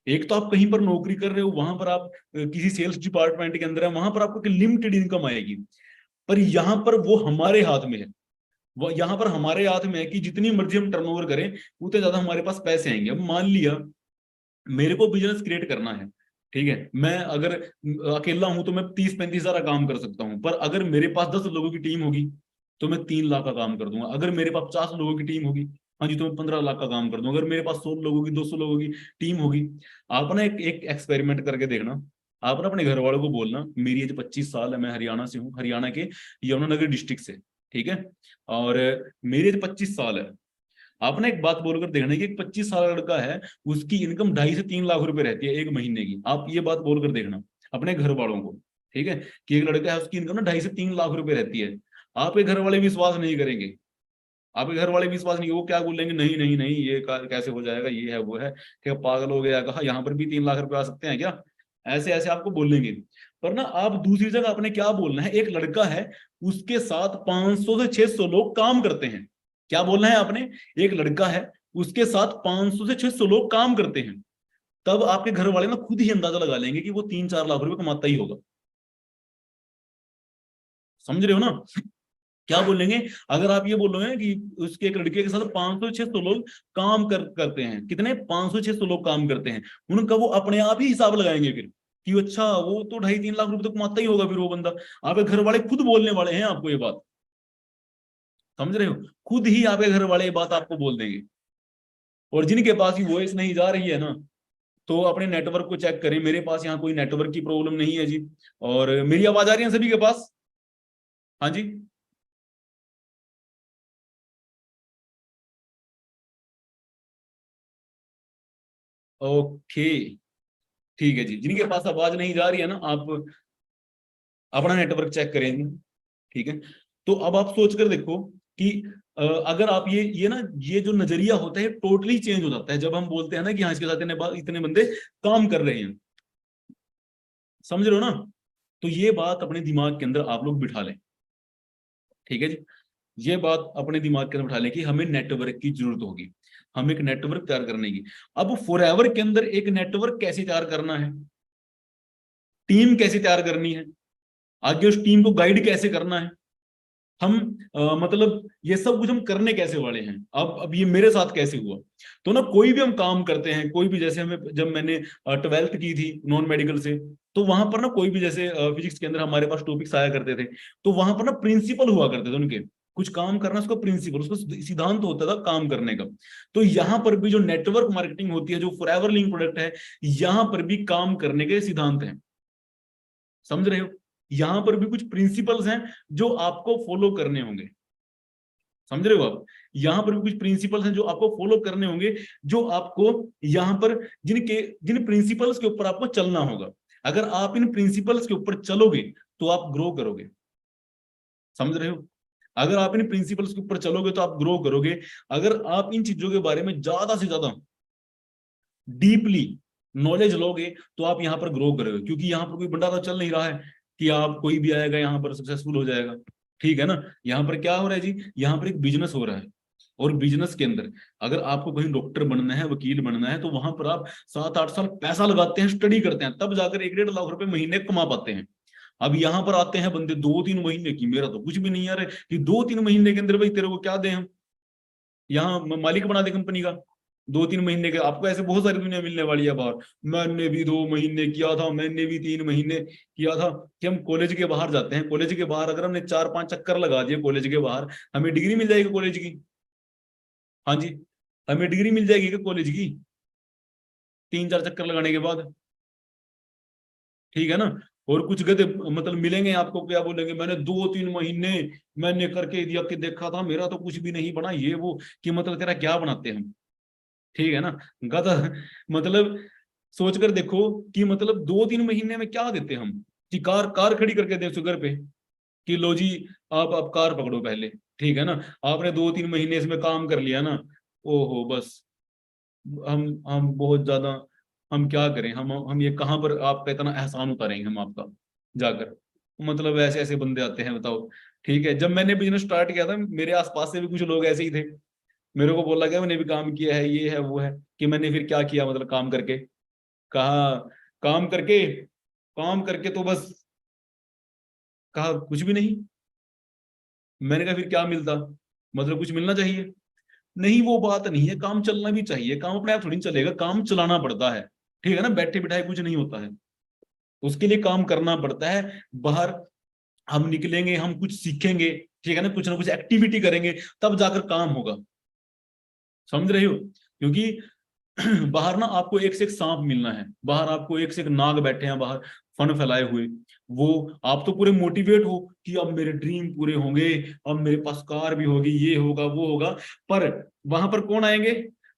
एक तो आप कहीं पर नौकरी कर रहे हो, वहां पर आप किसी सेल्स डिपार्टमेंट के अंदर है, वहां पर आपको लिमिटेड इनकम आएगी। पर यहाँ पर वो हमारे हाथ में है, वो यहाँ पर हमारे हाथ में है कि जितनी मर्जी हम टर्नओवर करें उतने ज्यादा हमारे पास पैसे आएंगे। अब मान लिया मेरे को बिजनेस क्रिएट करना है, ठीक है, मैं अगर अकेला हूं तो मैं 30-35 हजार का काम कर सकता हूं, पर अगर मेरे पास 10 लोगों की टीम होगी तो मैं 3 लाख का काम कर दूंगा। अगर मेरे पास 50 लोगों की टीम होगी, हाँ जी, तो मैं 15 लाख का काम कर दूंगा। अगर मेरे पास 100 लोगों की, 200 लोगों की टीम होगी। आप ना एक एक्सपेरिमेंट करके देखना। आप ना अपने घर वालों को बोलना मेरी एज 25 साल है, मैं हरियाणा से हूँ, हरियाणा के यमुनानगर डिस्ट्रिक्ट से, ठीक है, और मेरी एज 25 साल है। आप ना एक बात बोलकर देखना कि एक 25 साल का लड़का है, उसकी इनकम 2.5 से 3 लाख रुपए रहती है एक महीने की। आप ये बात बोलकर देखना अपने घर वालों को, ठीक है, कि एक लड़का है उसकी इनकम ना 2.5 से 3 लाख रुपए रहती है। आपके घर वाले विश्वास नहीं करेंगे, आपके घर वाले विश्वास नहीं, वो क्या बोलेंगे, नहीं नहीं नहीं, ये कैसे हो जाएगा, ये है वो है, क्या पागल हो गया, कहा यहाँ पर भी 3 लाख रुपए आ सकते हैं क्या, ऐसे ऐसे आपको बोलेंगे। पर ना आप दूसरी जगह आपने क्या बोलना है, एक लड़का है उसके साथ 500 से 600 लोग काम करते हैं। क्या बोलना है आपने, एक लड़का है उसके साथ 500 से 600 लोग काम करते हैं। तब आपके घर वाले ना खुद ही अंदाजा लगा लेंगे कि वो 3-4 लाख रुपए कमाता ही होगा। समझ रहे हो ना, क्या बोलेंगे, अगर आप ये बोलोगे कि उसके एक लड़के के साथ 500-600 लोग काम करते हैं, कितने, 500-600 लोग काम करते हैं, उनका वो अपने आप ही हिसाब लगाएंगे फिर कि अच्छा वो तो 2.5-3 लाख रुपए तो कमाता ही होगा फिर वो बंदा। आपके घर वाले खुद बोलने वाले हैं आपको ये बात, समझ रहे हो, खुद ही आपके घर वाले ये बात आपको बोल देंगे। और जिनके पास ही वॉइस नहीं जा रही है ना, तो अपने नेटवर्क को चेक करें। मेरे पास यहाँ कोई नेटवर्क की प्रॉब्लम नहीं है जी, और मेरी आवाज आ रही है सभी के पास, हाँ जी, ओके, ठीक है जी। जिनके पास आवाज नहीं जा रही है ना, आप अपना नेटवर्क चेक करेंगे, ठीक है। तो अब आप सोच कर देखो कि अगर आप ये ना, ये जो नजरिया होता है टोटली चेंज हो जाता है जब हम बोलते हैं ना कि हाँ इसके साथ इतने बंदे काम कर रहे हैं। समझ रहे हो ना, तो ये बात अपने दिमाग के अंदर आप लोग बिठा लें, ठीक है जी। ये बात अपने दिमाग के अंदर बिठा लें कि हमें नेटवर्क की जरूरत होगी, हम एक नेटवर्क तैयार करने की। अब फॉरएवर के अंदर एक नेटवर्क कैसे तैयार करना है, टीम कैसे तैयार करनी है, आगे उस टीम को गाइड कैसे करना है, हम मतलब ये सब कुछ हम करने कैसे वाले हैं। अब ये मेरे साथ कैसे हुआ, तो ना कोई भी हम काम करते हैं, कोई भी, जैसे हमें जब मैंने 12th की थी नॉन मेडिकल से, तो वहां पर ना कोई भी जैसे फिजिक्स के अंदर हमारे पास टॉपिक्स आया करते थे, तो वहां पर ना प्रिंसिपल हुआ करते थे उनके, कुछ काम करना उसका प्रिंसिपल, उसका सिद्धांत होता था काम करने का। तो यहाँ पर भी जो नेटवर्क मार्केटिंग होती है, जो फॉरएवर लिंक प्रोडक्ट है, यहाँ पर भी काम करने के सिद्धांत हैं। समझ रहे हो, यहां पर भी कुछ प्रिंसिपल्स हैं जो आपको फॉलो करने होंगे। समझ रहे हो आप, यहां पर भी कुछ प्रिंसिपल्स हैं जो आपको फॉलो करने होंगे, जो आपको यहां पर जिन प्रिंसिपल्स के ऊपर आपको चलना होगा। अगर आप इन प्रिंसिपल्स के ऊपर चलोगे तो आप ग्रो करोगे। समझ रहे हो, अगर आप इन प्रिंसिपल्स के ऊपर चलोगे तो आप ग्रो करोगे। अगर आप इन चीजों के बारे में ज्यादा से ज्यादा डीपली नॉलेज लोगे तो आप यहाँ पर ग्रो करोगे, क्योंकि यहाँ पर कोई बंदा तो चल नहीं रहा है कि आप कोई भी आएगा यहाँ पर सक्सेसफुल हो जाएगा। ठीक है ना, यहाँ पर क्या हो रहा है जी, यहाँ पर एक बिजनेस हो रहा है। और बिजनेस के अंदर अगर आपको कहीं डॉक्टर बनना है, वकील बनना है, तो वहां पर आप 7-8 साल पैसा लगाते हैं, स्टडी करते हैं, तब जाकर 1-1.5 लाख रुपए महीने कमा पाते हैं। अब यहाँ पर आते हैं बंदे 2-3 महीने की, मेरा तो कुछ भी नहीं आ रहा है कि 2-3 महीने के अंदर भाई तेरे को क्या दें हम, यहाँ मालिक बना दे कंपनी का। 2-3 महीने के आपको ऐसे बहुत सारी दुनिया मिलने वाली है बाहर। मैंने भी 2 महीने किया था, मैंने भी 3 महीने किया था, कि हम कॉलेज के बाहर जाते हैं, कॉलेज के बाहर अगर हमने 4-5 चक्कर लगा दिए कॉलेज के बाहर, हमें डिग्री मिल जाएगी कॉलेज की। हाँ जी, हमें डिग्री मिल जाएगी क्या कॉलेज की, 3-4 चक्कर लगाने के बाद, ठीक है ना। और कुछ गधे मतलब मिलेंगे आपको, क्या बोलेंगे, मैंने 2-3 महीने मैंने करके दिया कि देखा था, मेरा तो कुछ भी नहीं बना, ये वो, कि मतलब तेरा क्या बनाते हैं हम, ठीक है ना, गधा। मतलब सोच कर देखो कि मतलब 2-3 महीने में क्या देते हम, कि कार कार खड़ी करके दे शुगर पे, कि लो जी आप कार पकड़ो पहले, ठीक है ना। आपने 2-3 महीने इसमें काम कर लिया ना, ओहो बस, हम बहुत ज्यादा, हम क्या करें, हम ये कहाँ पर आपका इतना एहसान उतारेंगे हम आपका जाकर। मतलब ऐसे ऐसे बंदे आते हैं, बताओ। ठीक है, जब मैंने बिजनेस स्टार्ट किया था, मेरे आसपास से भी कुछ लोग ऐसे ही थे, मेरे को बोला गया मैंने भी काम किया है, ये है वो है, कि मैंने फिर क्या किया मतलब काम करके, कहा काम करके तो बस, कहा कुछ भी नहीं। मैंने कहा फिर क्या मिलता, मतलब कुछ मिलना चाहिए। नहीं वो बात नहीं है, काम चलना भी चाहिए, काम अपने आप थोड़ी ना चलेगा, काम चलाना पड़ता है। ठीक है ना, बैठे बिठाए कुछ नहीं होता है, उसके लिए काम करना पड़ता है। बाहर हम निकलेंगे, हम कुछ सीखेंगे, ठीक है ना कुछ एक्टिविटी करेंगे, तब जाकर काम होगा। समझ रहे हो? क्योंकि बाहर ना आपको एक से एक सांप मिलना है, बाहर आपको एक से एक नाग बैठे हैं बाहर, फन फैलाए हुए। वो आप तो पूरे मोटिवेट हो कि अब मेरे ड्रीम पूरे होंगे, अब मेरे पास कार भी होगी, ये होगा वो होगा। पर वहां पर कौन आएंगे?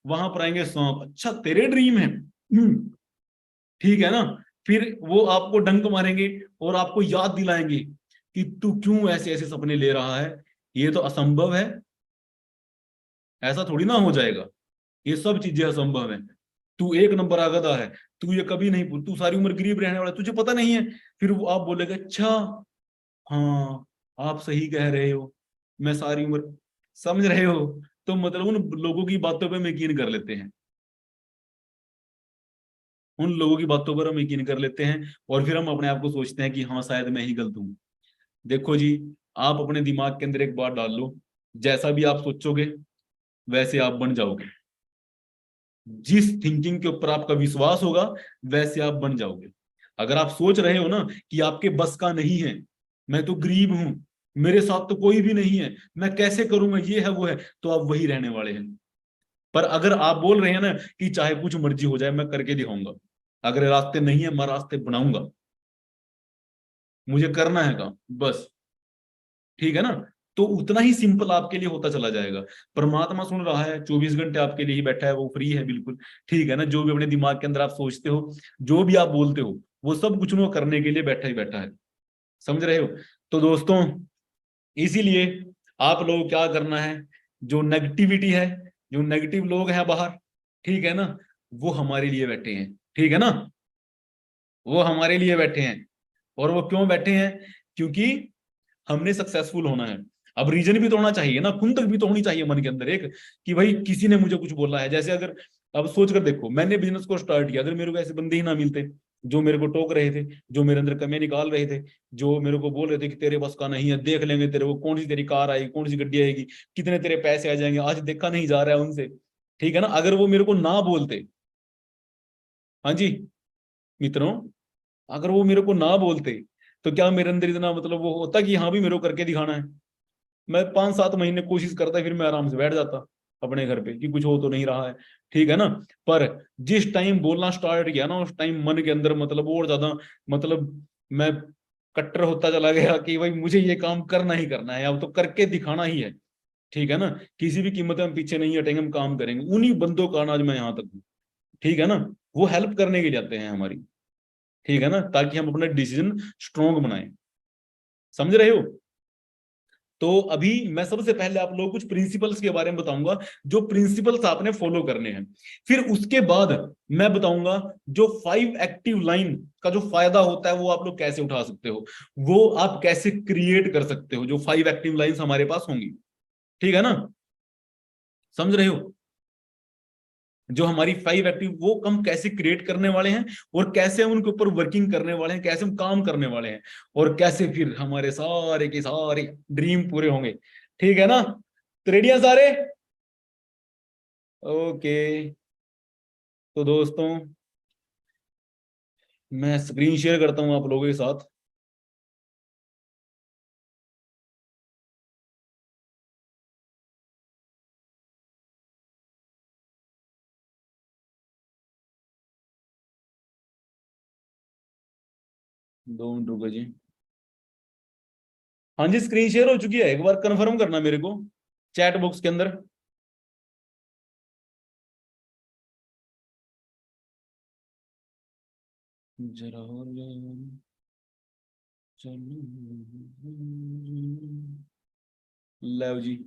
वहां पर आएंगे सांप। अच्छा तेरे ड्रीम है, ठीक है ना। फिर वो आपको डंक मारेंगे और आपको याद दिलाएंगे कि तू क्यों ऐसे ऐसे सपने ले रहा है, ये तो असंभव है, ऐसा थोड़ी ना हो जाएगा, ये सब चीजें असंभव है। तू एक नंबर आगदा है, तू ये कभी नहीं भूल, तू सारी उम्र गरीब रहने वाला है, तुझे पता नहीं है। फिर वो आप बोलेगे अच्छा, हाँ आप सही कह रहे हो, मैं सारी उम्र, समझ रहे हो? तो मतलब उन लोगों की बातों पे हम यकीन कर लेते हैं, उन लोगों की बातों पर हम यकीन कर लेते हैं, और फिर हम अपने आप को सोचते हैं कि हाँ शायद मैं ही गलत हूँ। देखो जी, आप अपने दिमाग के अंदर एक बात डाल लो, जैसा भी आप सोचोगे वैसे आप बन जाओगे। जिस थिंकिंग के ऊपर आपका विश्वास होगा वैसे आप बन जाओगे। अगर आप सोच रहे हो ना कि आपके बस का नहीं है, मैं तो गरीब हूं, मेरे साथ तो कोई भी नहीं है, मैं कैसे करूंगा, ये है वो है, तो आप वही रहने वाले हैं। पर अगर आप बोल रहे हैं ना कि चाहे कुछ मर्जी हो जाए मैं करके दिखाऊंगा, अगर रास्ते नहीं है मैं रास्ते बनाऊंगा, मुझे करना है काम बस, ठीक है ना, तो उतना ही सिंपल आपके लिए होता चला जाएगा। परमात्मा सुन रहा है, 24 घंटे आपके लिए ही बैठा है, वो फ्री है बिल्कुल। ठीक है ना, जो भी अपने दिमाग के अंदर आप सोचते हो, जो भी आप बोलते हो, वो सब कुछ वो करने के लिए बैठा ही बैठा है। समझ रहे हो? तो दोस्तों, इसीलिए आप लोग क्या करना है, जो नेगेटिविटी है, जो नेगेटिव लोग हैं बाहर, ठीक है ना, वो हमारे लिए बैठे हैं, ठीक है ना, वो हमारे लिए बैठे हैं। और वो क्यों बैठे हैं? क्योंकि हमने सक्सेसफुल होना है। अब रीजन भी तो होना चाहिए ना, खुद तक भी तो होनी चाहिए मन के अंदर एक, कि भाई किसी ने मुझे कुछ बोला है। जैसे अगर अब सोच कर देखो, मैंने बिजनेस को स्टार्ट किया, अगर मेरे को ऐसे बंदे ही ना मिलते जो मेरे को टोक रहे थे, जो मेरे अंदर कमियां निकाल रहे थे, जो मेरे को बोल रहे थे कि तेरे बस का नहीं है, देख लेंगे तेरे को, कौन सी तेरी कार आएगी, कौन सी गड्डी आएगी, कितने तेरे पैसे आ जाएंगे, आज देखा नहीं जा रहा है उनसे, ठीक है ना, अगर वो मेरे को ना बोलते, हाँ जी मित्रों, अगर वो मेरे को ना बोलते, तो क्या मेरे अंदर इतना मतलब वो होता कि हाँ भी मेरे को करके दिखाना है। मैं 5-7 महीने कोशिश करता, फिर मैं आराम से बैठ जाता अपने घर पे कि कुछ हो तो नहीं रहा है, ठीक है ना। पर जिस टाइम बोलना स्टार्ट किया ना, उस टाइम मन के अंदर मतलब और ज्यादा, मतलब मैं कट्टर होता चला गया कि भाई मुझे ये काम करना ही करना है, अब तो करके दिखाना ही है, ठीक है ना। किसी भी कीमत में हम पीछे नहीं हटेंगे, हम काम करेंगे। उन्हीं बंदों का आज मैं यहाँ तक हूँ, ठीक है ना, वो हेल्प करने के लिए आते हैं हमारी, ठीक है ना, ताकि हम अपना डिसीजन स्ट्रोंग बनाए। समझ रहे हो? तो अभी मैं सबसे पहले आप लोगों को कुछ प्रिंसिपल्स के बारे में बताऊंगा, जो प्रिंसिपल्स आपने फॉलो करने हैं। फिर उसके बाद मैं बताऊंगा जो 5 एक्टिव लाइन का जो फायदा होता है वो आप लोग कैसे उठा सकते हो, वो आप कैसे क्रिएट कर सकते हो, जो 5 एक्टिव लाइंस हमारे पास होंगी, ठीक है ना। समझ रहे हो? जो हमारी 5 एक्टिव, वो हम कैसे क्रिएट करने वाले हैं, और कैसे हम उनके ऊपर वर्किंग करने वाले हैं, कैसे हम काम करने वाले हैं, और कैसे फिर हमारे सारे के सारे ड्रीम पूरे होंगे, ठीक है ना। तो रेडी हैं सारे? ओके। तो दोस्तों, मैं स्क्रीन शेयर करता हूं आप लोगों के साथ। 2 मिनट रुको जी। हाँ जी, स्क्रीन शेयर हो चुकी है, एक बार कंफर्म करना मेरे को चैट बॉक्स के अंदर। जरा और लव जी।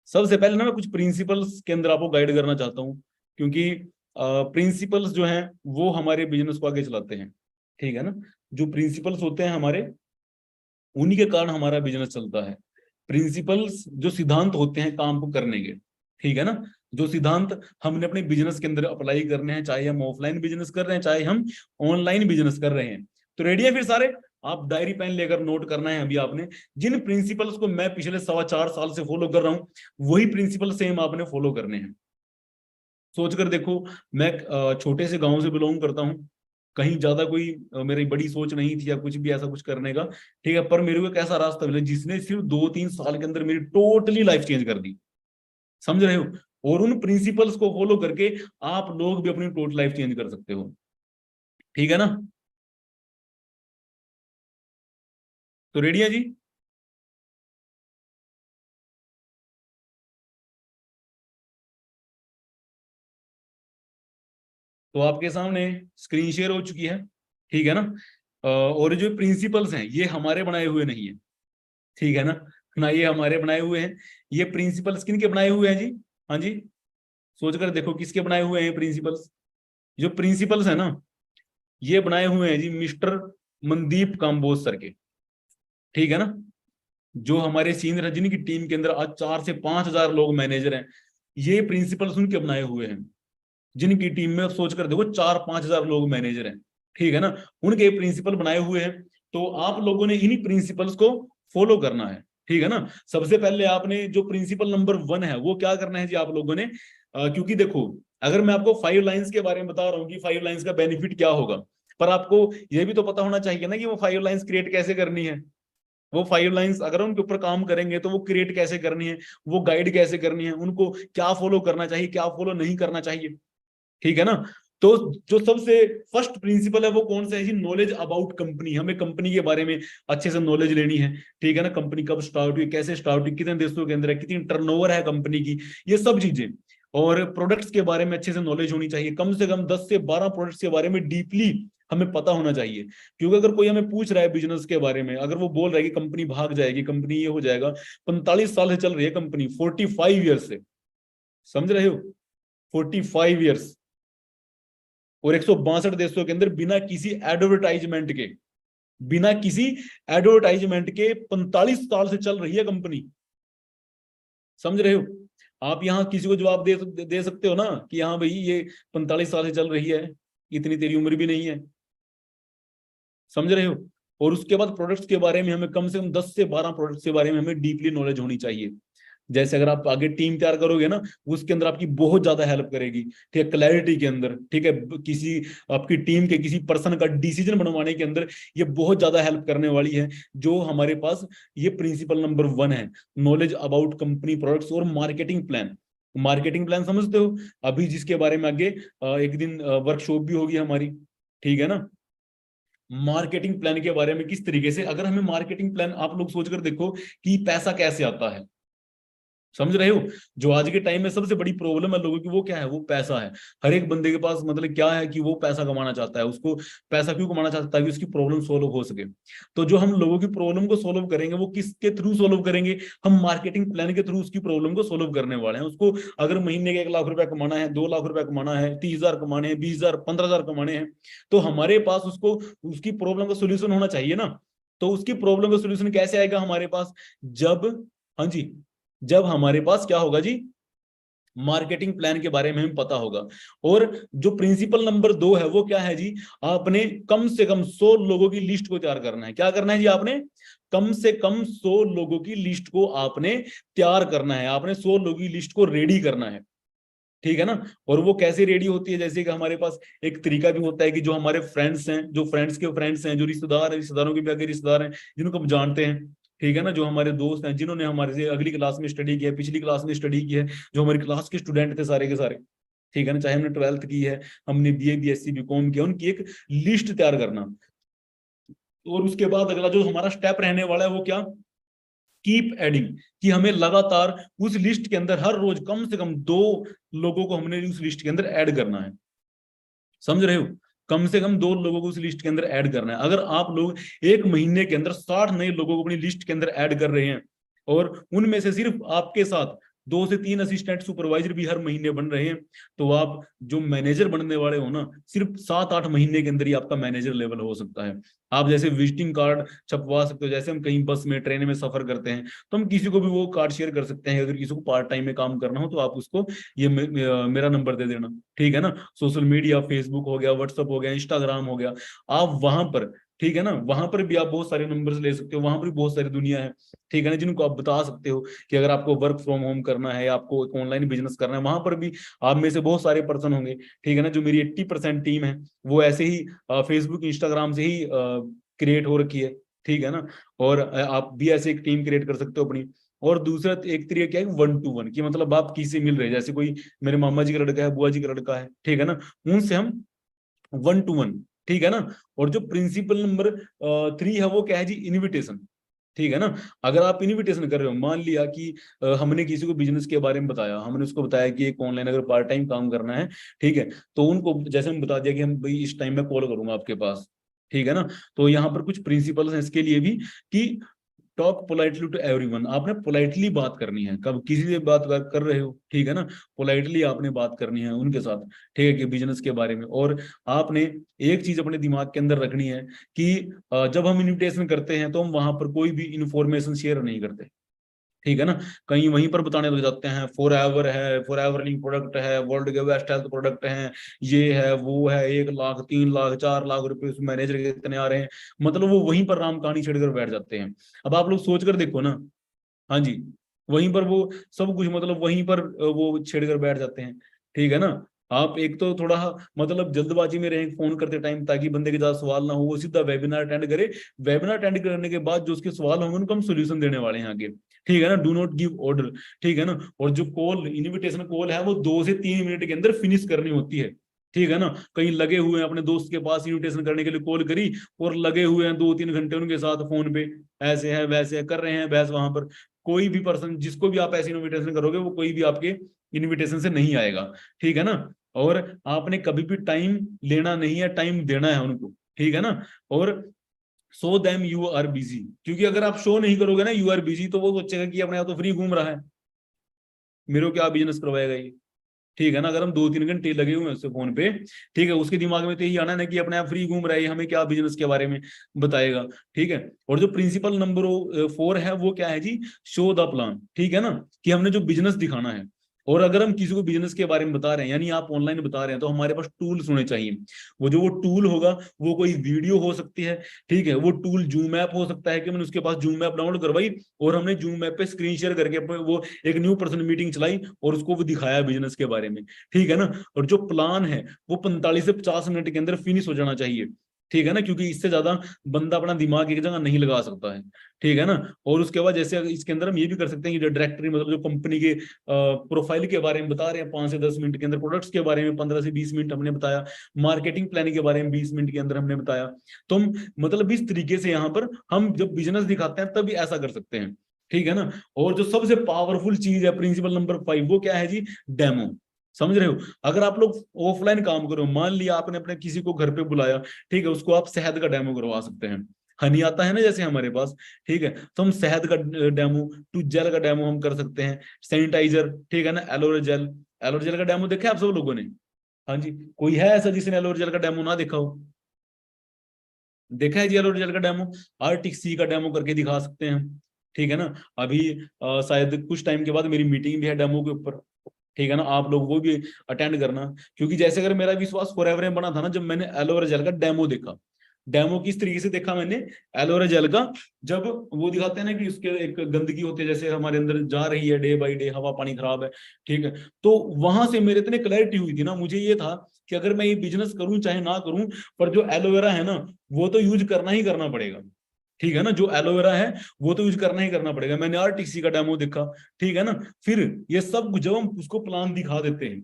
सबसे पहले ना मैं कुछ प्रिंसिपल्स के अंदर आपको गाइड करना चाहता हूँ, क्योंकि प्रिंसिपल्स जो हैं वो हमारे बिजनेस को आगे चलाते हैं, ठीक है ना। जो प्रिंसिपल्स होते हैं हमारे, उन्हीं के कारण हमारा बिजनेस चलता है। प्रिंसिपल्स जो सिद्धांत होते हैं काम को करने के, ठीक है ना। जो सिद्धांत हमने अपने बिजनेस के अंदर अप्लाई करने हैं, चाहे हम ऑफलाइन बिजनेस कर रहे हैं चाहे हम ऑनलाइन बिजनेस कर रहे हैं। तो रेडी है फिर सारे? आप डायरी पेन लेकर नोट करना है अभी आपने, जिन प्रिंसिपल्स को मैं पिछले 4.25 साल से फॉलो कर रहा हूं वही प्रिंसिपल सेम आपने फॉलो करने हैं। सोच कर देखो, मैं छोटे से गांव से बिलोंग करता हूँ, कहीं ज्यादा कोई मेरी बड़ी सोच नहीं थी या कुछ भी ऐसा कुछ करने का, ठीक है, पर मेरे को एक ऐसा रास्ता मिला जिसने सिर्फ 2-3 साल के अंदर मेरी टोटली लाइफ चेंज कर दी। समझ रहे हो? और उन प्रिंसिपल्स को फॉलो करके आप लोग भी अपनी टोटल लाइफ चेंज कर सकते हो। ठीक है ना? तो रेडी है जी? तो आपके सामने स्क्रीन शेयर हो चुकी है, ठीक है ना? और जो प्रिंसिपल्स हैं ये हमारे बनाए हुए नहीं है, ठीक है ना? ना ये हमारे बनाए हुए हैं, ये प्रिंसिपल्स किनके बनाए हुए हैं जी? हाँ जी, सोच कर देखो किसके बनाए हुए हैं प्रिंसिपल्स। जो प्रिंसिपल्स है ना, ये बनाए हुए हैं जी मिस्टर मनदीप काम्बोज सर के, ठीक है ना? जो हमारे सीनियर जिनकी टीम के अंदर आज 4 से 5 हजार लोग मैनेजर हैं, ये प्रिंसिपल्स उनके बनाए हुए हैं। जिनकी टीम में सोच कर देखो 4-5 हजार लोग मैनेजर हैं, ठीक है ना? उनके प्रिंसिपल बनाए हुए हैं। तो आप लोगों ने इन्हीं प्रिंसिपल्स को फॉलो करना है, ठीक है ना? सबसे पहले आपने जो प्रिंसिपल नंबर 1 है वो क्या करना है जी आप लोगों ने, क्योंकि देखो अगर मैं आपको 5 लाइंस के बारे में बता रहा हूँ कि 5 लाइंस का बेनिफिट क्या होगा, पर आपको ये भी तो पता होना चाहिए ना कि वो 5 लाइंस क्रिएट कैसे करनी है। वो 5 लाइंस अगर उनके ऊपर काम करेंगे तो वो क्रिएट कैसे करनी है, वो गाइड कैसे करनी है, उनको क्या फॉलो करना चाहिए क्या फॉलो नहीं करना चाहिए, ठीक है ना? तो जो सबसे फर्स्ट प्रिंसिपल है वो कौन सा है जी? Knowledge about company. हमें कंपनी के बारे में अच्छे से नॉलेज लेनी है, ठीक है ना? कंपनी कब स्टार्ट हुई, कैसे स्टार्ट हुई, कितने देशों के अंदर है, कितनी टर्नओवर है कंपनी की, ये सब चीजें। और प्रोडक्ट्स के बारे में अच्छे से नॉलेज होनी चाहिए, कम से कम 10 से 12 प्रोडक्ट्स के बारे में डीपली हमें पता होना चाहिए। क्योंकि अगर कोई हमें पूछ रहा है बिजनेस के बारे में, अगर वो बोल रहा है कि कंपनी भाग जाएगी, कंपनी ये हो जाएगा, 45 साल से चल रही है कंपनी, 45 ईयर्स से, समझ रहे हो? 45 ईयर्स, और 162 देशों के अंदर बिना किसी एडवर्टाइजमेंट के, बिना किसी एडवर्टाइजमेंट के 45 साल से चल रही है कंपनी। समझ रहे हो? आप यहाँ किसी को जवाब दे सकते हो ना कि हाँ भाई ये 45 साल से चल रही है, इतनी तेरी उम्र भी नहीं है। समझ रहे हो? और उसके बाद प्रोडक्ट्स के बारे में हमें कम से कम 10 से 12 प्रोडक्ट्स के बारे में हमें डीपली नॉलेज होनी चाहिए। जैसे अगर आप आगे टीम तैयार करोगे ना, उसके अंदर आपकी बहुत ज्यादा हेल्प करेगी, ठीक है, क्लैरिटी के अंदर, ठीक है, किसी आपकी टीम के किसी पर्सन का डिसीजन बनवाने के अंदर ये बहुत ज्यादा हेल्प करने वाली है। जो हमारे पास ये प्रिंसिपल नंबर 1 है, नॉलेज अबाउट कंपनी प्रोडक्ट्स और मार्केटिंग प्लान। मार्केटिंग प्लान समझते हो? अभी जिसके बारे में आगे एक दिन वर्कशॉप भी होगी हमारी, ठीक है ना? मार्केटिंग प्लान के बारे में किस तरीके से, अगर हमें मार्केटिंग प्लान, आप लोग सोचकर देखो कि पैसा कैसे आता है। समझ रहे हो? जो आज के टाइम में सबसे बड़ी प्रॉब्लम है लोगों की, वो क्या है? वो पैसा है। हर एक बंदे के पास मतलब क्या है कि वो पैसा कमाना चाहता है। उसको पैसा क्यों कमाना चाहता है? ताकि उसकी प्रॉब्लम सोल्व हो सके। तो जो हम लोगों की प्रॉब्लम को सोल्व करेंगे वो किसके थ्रू सोल्व करेंगे? हम मार्केटिंग प्लान के थ्रू उसकी प्रॉब्लम को सोल्व करने वाले हैं। उसको अगर महीने के 1 लाख रुपया कमाना है, 2 लाख रुपया कमाना है, 30,000 कमाने हैं, 20,000, 15,000 कमाने हैं, तो हमारे पास उसको उसकी प्रॉब्लम का सोल्यूशन होना चाहिए ना। तो उसकी प्रॉब्लम का सोल्यूशन कैसे आएगा हमारे पास? जब, हाँ जी, जब हमारे पास क्या होगा जी? मार्केटिंग प्लान के बारे में हमें पता होगा। और जो प्रिंसिपल नंबर 2 है वो क्या है जी? आपने कम से कम 100 लोगों की लिस्ट को तैयार करना है। क्या करना है जी? आपने कम से कम 100 लोगों की लिस्ट को आपने तैयार करना है। आपने 100 लोगों की लिस्ट को रेडी करना है, ठीक है ना? और वो कैसे रेडी होती है? जैसे कि हमारे पास एक तरीका भी होता है कि जो हमारे फ्रेंड्स हैं, जो फ्रेंड्स के फ्रेंड्स हैं, जो रिश्तेदार है, रिश्तेदारों के भी आगे रिश्तेदार हैं, जिनको हम जानते हैं, ठीक है ना, जो हमारे दोस्त हैं, जिन्होंने हमारे से अगली क्लास में स्टडी किया है, पिछली क्लास में स्टडी की है, जो हमारी क्लास के स्टूडेंट थे सारे के सारे, ठीक है ना, चाहे हमने 12th की है, हमने बीए बीएससी बीकॉम किया, उनकी एक लिस्ट तैयार करना। और उसके बाद अगला जो हमारा स्टेप रहने वाला है वो क्या? कीप एडिंग, कि हमें लगातार उस लिस्ट के अंदर हर रोज कम से कम 2 लोगों को हमने उस लिस्ट के अंदर ऐड करना है। समझ रहे हो? कम से कम 2 लोगों को उस लिस्ट के अंदर ऐड करना है। अगर आप लोग एक महीने के अंदर 60 नए लोगों को अपनी लिस्ट के अंदर ऐड कर रहे हैं, और उनमें से सिर्फ आपके साथ 2 से 3 असिस्टेंट सुपरवाइजर भी हर महीने बन रहे हैं, तो आप जो मैनेजर बनने वाले हो ना, सिर्फ 7-8 महीने के अंदर ही आपका मैनेजर लेवल हो सकता है। आप जैसे विजिटिंग कार्ड छपवा सकते हो, जैसे हम कहीं बस में ट्रेन में सफर करते हैं तो हम किसी को भी वो कार्ड शेयर कर सकते हैं। अगर किसी को पार्ट टाइम में काम करना हो तो आप उसको ये मेरा नंबर दे देना, ठीक है ना। सोशल मीडिया, फेसबुक हो गया, व्हाट्सअप हो गया, इंस्टाग्राम हो गया, आप वहां पर, ठीक है ना, वहां पर भी आप बहुत सारे नंबर्स ले सकते हो, वहां पर भी बहुत सारी दुनिया है, ठीक है ना, जिनको आप बता सकते हो कि अगर आपको वर्क फ्रॉम होम करना है, आपको एक ऑनलाइन बिजनेस करना है, वहां पर भी आप में से बहुत सारे पर्सन होंगे, ठीक है ना। जो मेरी 80% टीम है वो ऐसे ही फेसबुक इंस्टाग्राम से ही क्रिएट हो रखी है, ठीक है ना। और आप भी ऐसे एक टीम क्रिएट कर सकते हो अपनी। और दूसरा एक तरीका क्या है, 1-to-1 की, मतलब आप किसी मिल रहे हैं, जैसे कोई मेरे मामा जी का लड़का है, बुआ जी का लड़का है, ठीक है ना, उनसे हम 1-to-1, ठीक है ना। और जो प्रिंसिपल नंबर 3 है वो क्या है जी, इनविटेशन, ठीक है ना। अगर आप इनविटेशन कर रहे हो, मान लिया कि हमने किसी को बिजनेस के बारे में बताया, हमने उसको बताया कि एक ऑनलाइन अगर पार्ट टाइम काम करना है, ठीक है, तो उनको जैसे हम बता दिया कि हम भाई इस टाइम में कॉल करूंगा आपके पास, ठीक है ना। तो यहाँ पर कुछ प्रिंसिपल्स हैं इसके लिए भी कि टॉक पोलाइटली टू एवरीवन, आपने पोलाइटली बात करनी है, कब किसी से बात कर रहे हो, ठीक है ना, पोलाइटली आपने बात करनी है उनके साथ, ठीक है, कि बिजनेस के बारे में। और आपने एक चीज अपने दिमाग के अंदर रखनी है कि जब हम इन्विटेशन करते हैं तो हम वहां पर कोई भी इंफॉर्मेशन शेयर नहीं करते, ठीक है ना। कहीं वहीं पर बताने लग जाते हैं, फॉर एवर है, फॉर एवर लिंक प्रोडक्ट है, वर्ल्ड के बेस्ट हेल्थ प्रोडक्ट है, ये है वो है, 1 लाख 3 लाख 4 लाख रुपए उस मैनेजर के इतने आ रहे हैं, मतलब वो वहीं पर राम कहानी छेड़कर बैठ जाते हैं। अब आप लोग सोच कर देखो ना, हाँ जी, वहीं पर वो सब कुछ, मतलब वहीं पर वो छेड़कर बैठ जाते हैं, ठीक है ना। आप एक तो थोड़ा मतलब जल्दबाजी में रहें फोन करते टाइम, ताकि बंदे के ज्यादा सवाल ना हो, वो सीधा वेबिनार अटेंड करे, वेबिनार अटेंड करने के बाद जो उसके सवाल होंगे उनको हम सोल्यूशन देने वाले हैं आगे, ठीक है ना। डू नॉट गिव ऑर्डर, ठीक है ना। और जो कॉल, इनविटेशन कॉल है, वो 2 से 3 मिनट के अंदर फिनिश करनी होती है, ठीक है ना। कहीं लगे हुए हैं अपने दोस्त के पास, इनविटेशन करने के लिए कॉल करी और लगे हुए हैं 2-3 घंटे उनके साथ फोन पे, ऐसे है वैसे है कर रहे हैं बहस वहां पर। कोई भी पर्सन जिसको भी आप ऐसे इनविटेशन करोगे, वो कोई भी आपके इनविटेशन से नहीं आएगा, ठीक है ना। और आपने कभी भी टाइम लेना नहीं है, टाइम देना है उनको, ठीक है ना। और show them you are busy, क्योंकि अगर आप शो नहीं करोगे ना यू आर बिजी, तो वो सोचेगा कि अपने आप तो फ्री घूम रहा है, मेरे को क्या बिजनेस करवाएगा ये, ठीक है ना। अगर हम 2-3 घंटे लगे हुए हैं उससे फोन पे, ठीक है, उसके दिमाग में तो यही आना ना कि अपने आप फ्री घूम रहा है, हमें क्या बिजनेस के बारे में बताएगा, ठीक है। और जो प्रिंसिपल नंबर 4 है वो क्या है जी, शो द प्लान, ठीक है ना, कि हमने जो बिजनेस दिखाना है। और अगर हम किसी को बिजनेस के बारे में बता रहे हैं, यानी आप ऑनलाइन बता रहे हैं, तो हमारे पास टूल्स होने चाहिए। वो टूल होगा, वो कोई वीडियो हो सकती है, ठीक है, वो टूल जूम ऐप हो सकता है कि मैंने उसके पास जूम ऐप डाउनलोड करवाई और हमने जूम ऐप पे स्क्रीन शेयर करके वो एक न्यू पर्सन मीटिंग चलाई और उसको वो दिखाया बिजनेस के बारे में, ठीक है ना। और जो प्लान है वो 45 से 50 मिनट के अंदर फिनिश हो जाना चाहिए, ठीक है ना, क्योंकि इससे ज्यादा बंदा अपना दिमाग एक जगह नहीं लगा सकता है, ठीक है ना। और उसके बाद जैसे इसके अंदर हम ये भी कर सकते हैं कि जो डायरेक्टरी, मतलब जो कंपनी के प्रोफाइल के बारे में बता रहे हैं 5 से 10 मिनट के अंदर, प्रोडक्ट्स के बारे में 15 से 20 मिनट हमने बताया, मार्केटिंग प्लान के बारे में 20 मिनट के अंदर हमने बताया। तो हम मतलब इस तरीके से यहाँ पर हम जब बिजनेस दिखाते हैं तभी ऐसा कर सकते हैं, ठीक है ना। और जो सबसे पावरफुल चीज है, प्रिंसिपल नंबर 5, वो क्या है जी, डेमो। समझ रहे हो, अगर आप लोग ऑफलाइन काम करो, मान लिया आपने अपने किसी को घर पे बुलाया, ठीक है, उसको आप शहद का डेमो करवा सकते हैं, हनी आता है ना जैसे हमारे पास, ठीक है, तो हम शहद का डेमो, टू जेल का डेमो हम कर सकते हैं, सैनिटाइजर, ठीक है ना, एलोवेरा जेल, एलोवेरा जेल का डेमो देखा है आप सब लोगों ने? हाँ जी, कोई है ऐसा जिसने एलोवेरा जेल का डेमो ना देखा हो? देखा है जी एलोवेरा जेल का डेमो, आर्टिक सी का डेमो करके दिखा सकते हैं, ठीक है ना। अभी शायद कुछ टाइम के बाद मेरी मीटिंग भी है डेमो के ऊपर, ठीक है ना, आप लोग वो भी अटेंड करना। क्योंकि जैसे अगर मेरा विश्वास फॉरएवर में बना था ना, जब मैंने एलोवेरा जेल का डेमो देखा, डेमो किस तरीके से देखा मैंने, एलोवेरा जेल का, जब वो दिखाते हैं ना कि उसके एक गंदगी होती है, जैसे हमारे अंदर जा रही है डे बाई डे, हवा पानी खराब है, ठीक है, तो वहां से मेरे इतने क्लैरिटी हुई थी ना, मुझे ये था कि अगर मैं ये बिजनेस करूं चाहे ना करूं, पर जो एलोवेरा है ना, वो तो यूज करना ही करना पड़ेगा, ठीक है ना। जो एलोवेरा है वो तो यूज करना ही करना पड़ेगा। मैंने आरटीसी का डेमो देखा, ठीक है ना। फिर ये सब जब हम उसको प्लान दिखा देते हैं,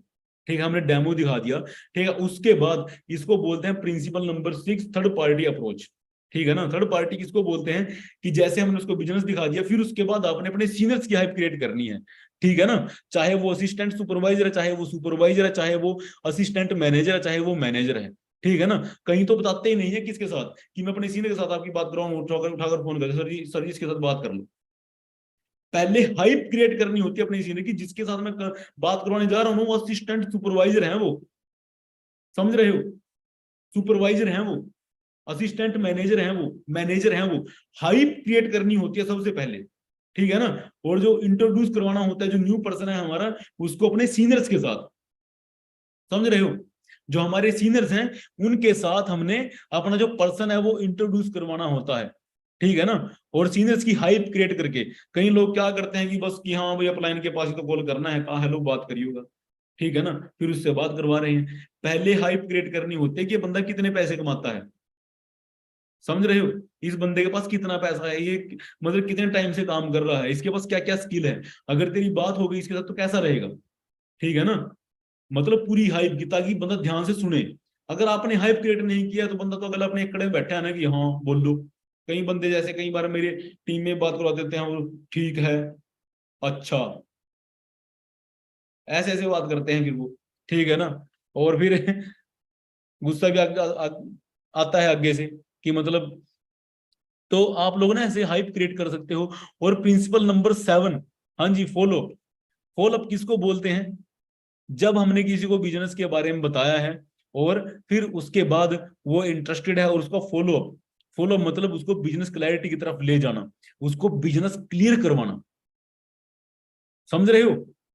ठीक है, हमने डेमो दिखा दिया, ठीक है, उसके बाद इसको बोलते हैं principle number 6, third party approach, ठीक है ना। थर्ड पार्टी किसको बोलते हैं, कि जैसे हमने उसको बिजनेस दिखा दिया, फिर उसके बाद आपने अपने सीनियर्स की हाइप क्रिएट करनी है, ठीक है ना। चाहे वो असिस्टेंट सुपरवाइजर है, चाहे वो सुपरवाइजर है, चाहे वो असिस्टेंट मैनेजर है, चाहे वो मैनेजर है, ठीक है ना। कहीं तो बताते ही नहीं है किसके साथ, कि मैं अपने सीनियर के साथ आपकी बात कर रहा हूँ, उठाकर उठाकर फोन कर, सर जी इसके साथ बात कर लो, पहले हाइप क्रिएट करनी होती है अपनी सीनियर की, जिसके साथ मैं बात करवाने जा रहा हूँ वो असिस्टेंट सुपरवाइजर है, वो समझ रहे हो, सुपरवाइजर है वो, असिस्टेंट मैनेजर है वो, मैनेजर है वो। हाइप क्रिएट करनी होती है सबसे पहले, ठीक है ना। और जो इंट्रोड्यूस करवाना होता है जो न्यू पर्सन है हमारा, उसको अपने सीनियर्स के साथ, समझ रहे हो, जो हमारे सीनियर्स हैं उनके साथ हमने अपना जो पर्सन है वो इंट्रोड्यूस करवाना होता है, ठीक है ना। और सीनियर्स की हाइप क्रिएट करके, कई लोग क्या करते हैं कि बस कि हाँ भाई अपलाइन के पास ही तो कॉल करना है, कहा हेलो बात करिएगा, ठीक है ना, फिर उससे बात करवा रहे हैं। पहले हाइप क्रिएट करनी होती है कि ये बंदा कितने पैसे कमाता है, समझ रहे हो, इस बंदे के पास कितना पैसा है, ये मतलब कितने टाइम से काम कर रहा है, इसके पास क्या क्या स्किल है, अगर तेरी बात हो गई इसके साथ तो कैसा रहेगा, ठीक है ना। मतलब पूरी हाइप की, ताकि बंदा ध्यान से सुने। अगर आपने हाइप क्रिएट नहीं किया तो बंदा तो अगला अपने एकड़े में बैठा है ना कि हाँ बोल लो। कई बंदे जैसे कई बार मेरे टीम में बात करवा देते हैं, वो ठीक है, अच्छा, ऐसे ऐसे बात करते हैं फिर वो, ठीक है ना। और फिर गुस्सा भी आता है आगे से कि मतलब, तो आप लोग ना ऐसे हाइप क्रिएट कर सकते हो। और प्रिंसिपल नंबर 7, हाँ जी, फॉलो। फॉलो अप किसको बोलते हैं? जब हमने किसी को बिजनेस के बारे में बताया है और फिर उसके बाद वो इंटरेस्टेड है और उसका फॉलो अप, फॉलो मतलब उसको बिजनेस क्लैरिटी की तरफ ले जाना, उसको बिजनेस क्लियर करवाना, समझ रहे हो,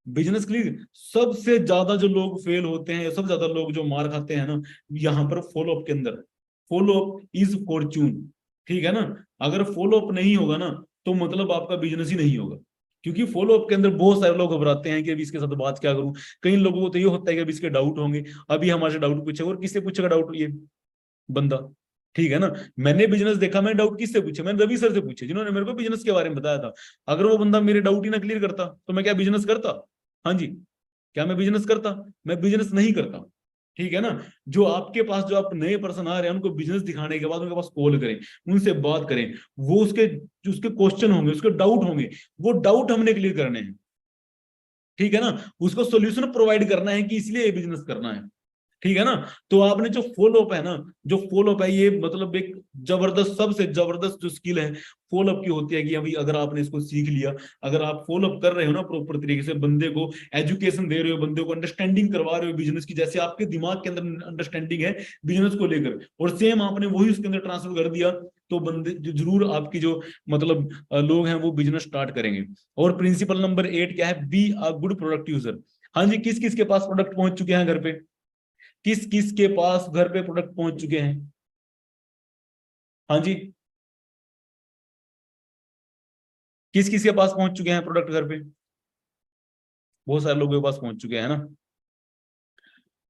बिजनेस क्लियर। सबसे ज्यादा जो लोग फेल होते हैं, सबसे ज्यादा लोग जो मार खाते हैं ना, यहाँ पर फॉलो अप के अंदर। फॉलो अप इज फॉर्चून, ठीक है ना। अगर फॉलो अप नहीं होगा ना तो मतलब आपका बिजनेस ही नहीं होगा, क्योंकि फॉलो अप के अंदर बहुत सारे लोग घबराते हैं कि अभी इसके साथ बात क्या करूं। कई लोगों को तो ये होता है कि अभी इसके डाउट होंगे, अभी हमारे से डाउट पूछेगा, और किससे पूछेगा डाउट ये बंदा, ठीक है ना। मैंने बिजनेस देखा, मैं डाउट किससे पूछे, मैंने रवि सर से पूछे जिन्होंने मेरे को बिजनेस के बारे में बताया था। अगर वो बंदा मेरे डाउट ही ना क्लियर करता तो मैं क्या बिजनेस करता? हाँ जी, क्या मैं बिजनेस करता? मैं बिजनेस नहीं करता, ठीक है ना। जो आपके पास जो आप नए पर्सन आ रहे हैं उनको बिजनेस दिखाने के बाद उनके पास कॉल करें, उनसे बात करें, वो उसके जो उसके क्वेश्चन होंगे, उसके डाउट होंगे, वो डाउट हमने क्लियर करने हैं, ठीक है ना। उसको सोल्यूशन प्रोवाइड करना है कि इसलिए ये बिजनेस करना है, ठीक है ना। तो आपने जो फॉलो अप है ना, जो फॉलो अप है ये मतलब एक जबरदस्त, सबसे जबरदस्त जो स्किल है फॉलो अप की होती है कि अभी अगर आपने इसको सीख लिया, अगर आप फॉलो अप कर रहे हो ना प्रॉपर तरीके से, बंदे को एजुकेशन दे रहे हो, बंदे को अंडरस्टैंडिंग करवा रहे हो बिजनेस की, जैसे आपके दिमाग के अंदर अंडरस्टैंडिंग है बिजनेस को लेकर, और सेम आपने वही उसके अंदर ट्रांसफर कर दिया, तो बंदे जरूर आपकी जो मतलब लोग हैं वो बिजनेस स्टार्ट करेंगे। और प्रिंसिपल नंबर 8 क्या है? Be a good product user. हाँ जी, किस किस के पास प्रोडक्ट पहुंच चुके हैं घर पे? किस किस के पास घर पे प्रोडक्ट पहुंच चुके हैं? हाँ जी, किस किस के पास पहुंच चुके हैं प्रोडक्ट घर पे? बहुत सारे लोगों के पास पहुंच चुके हैं ना।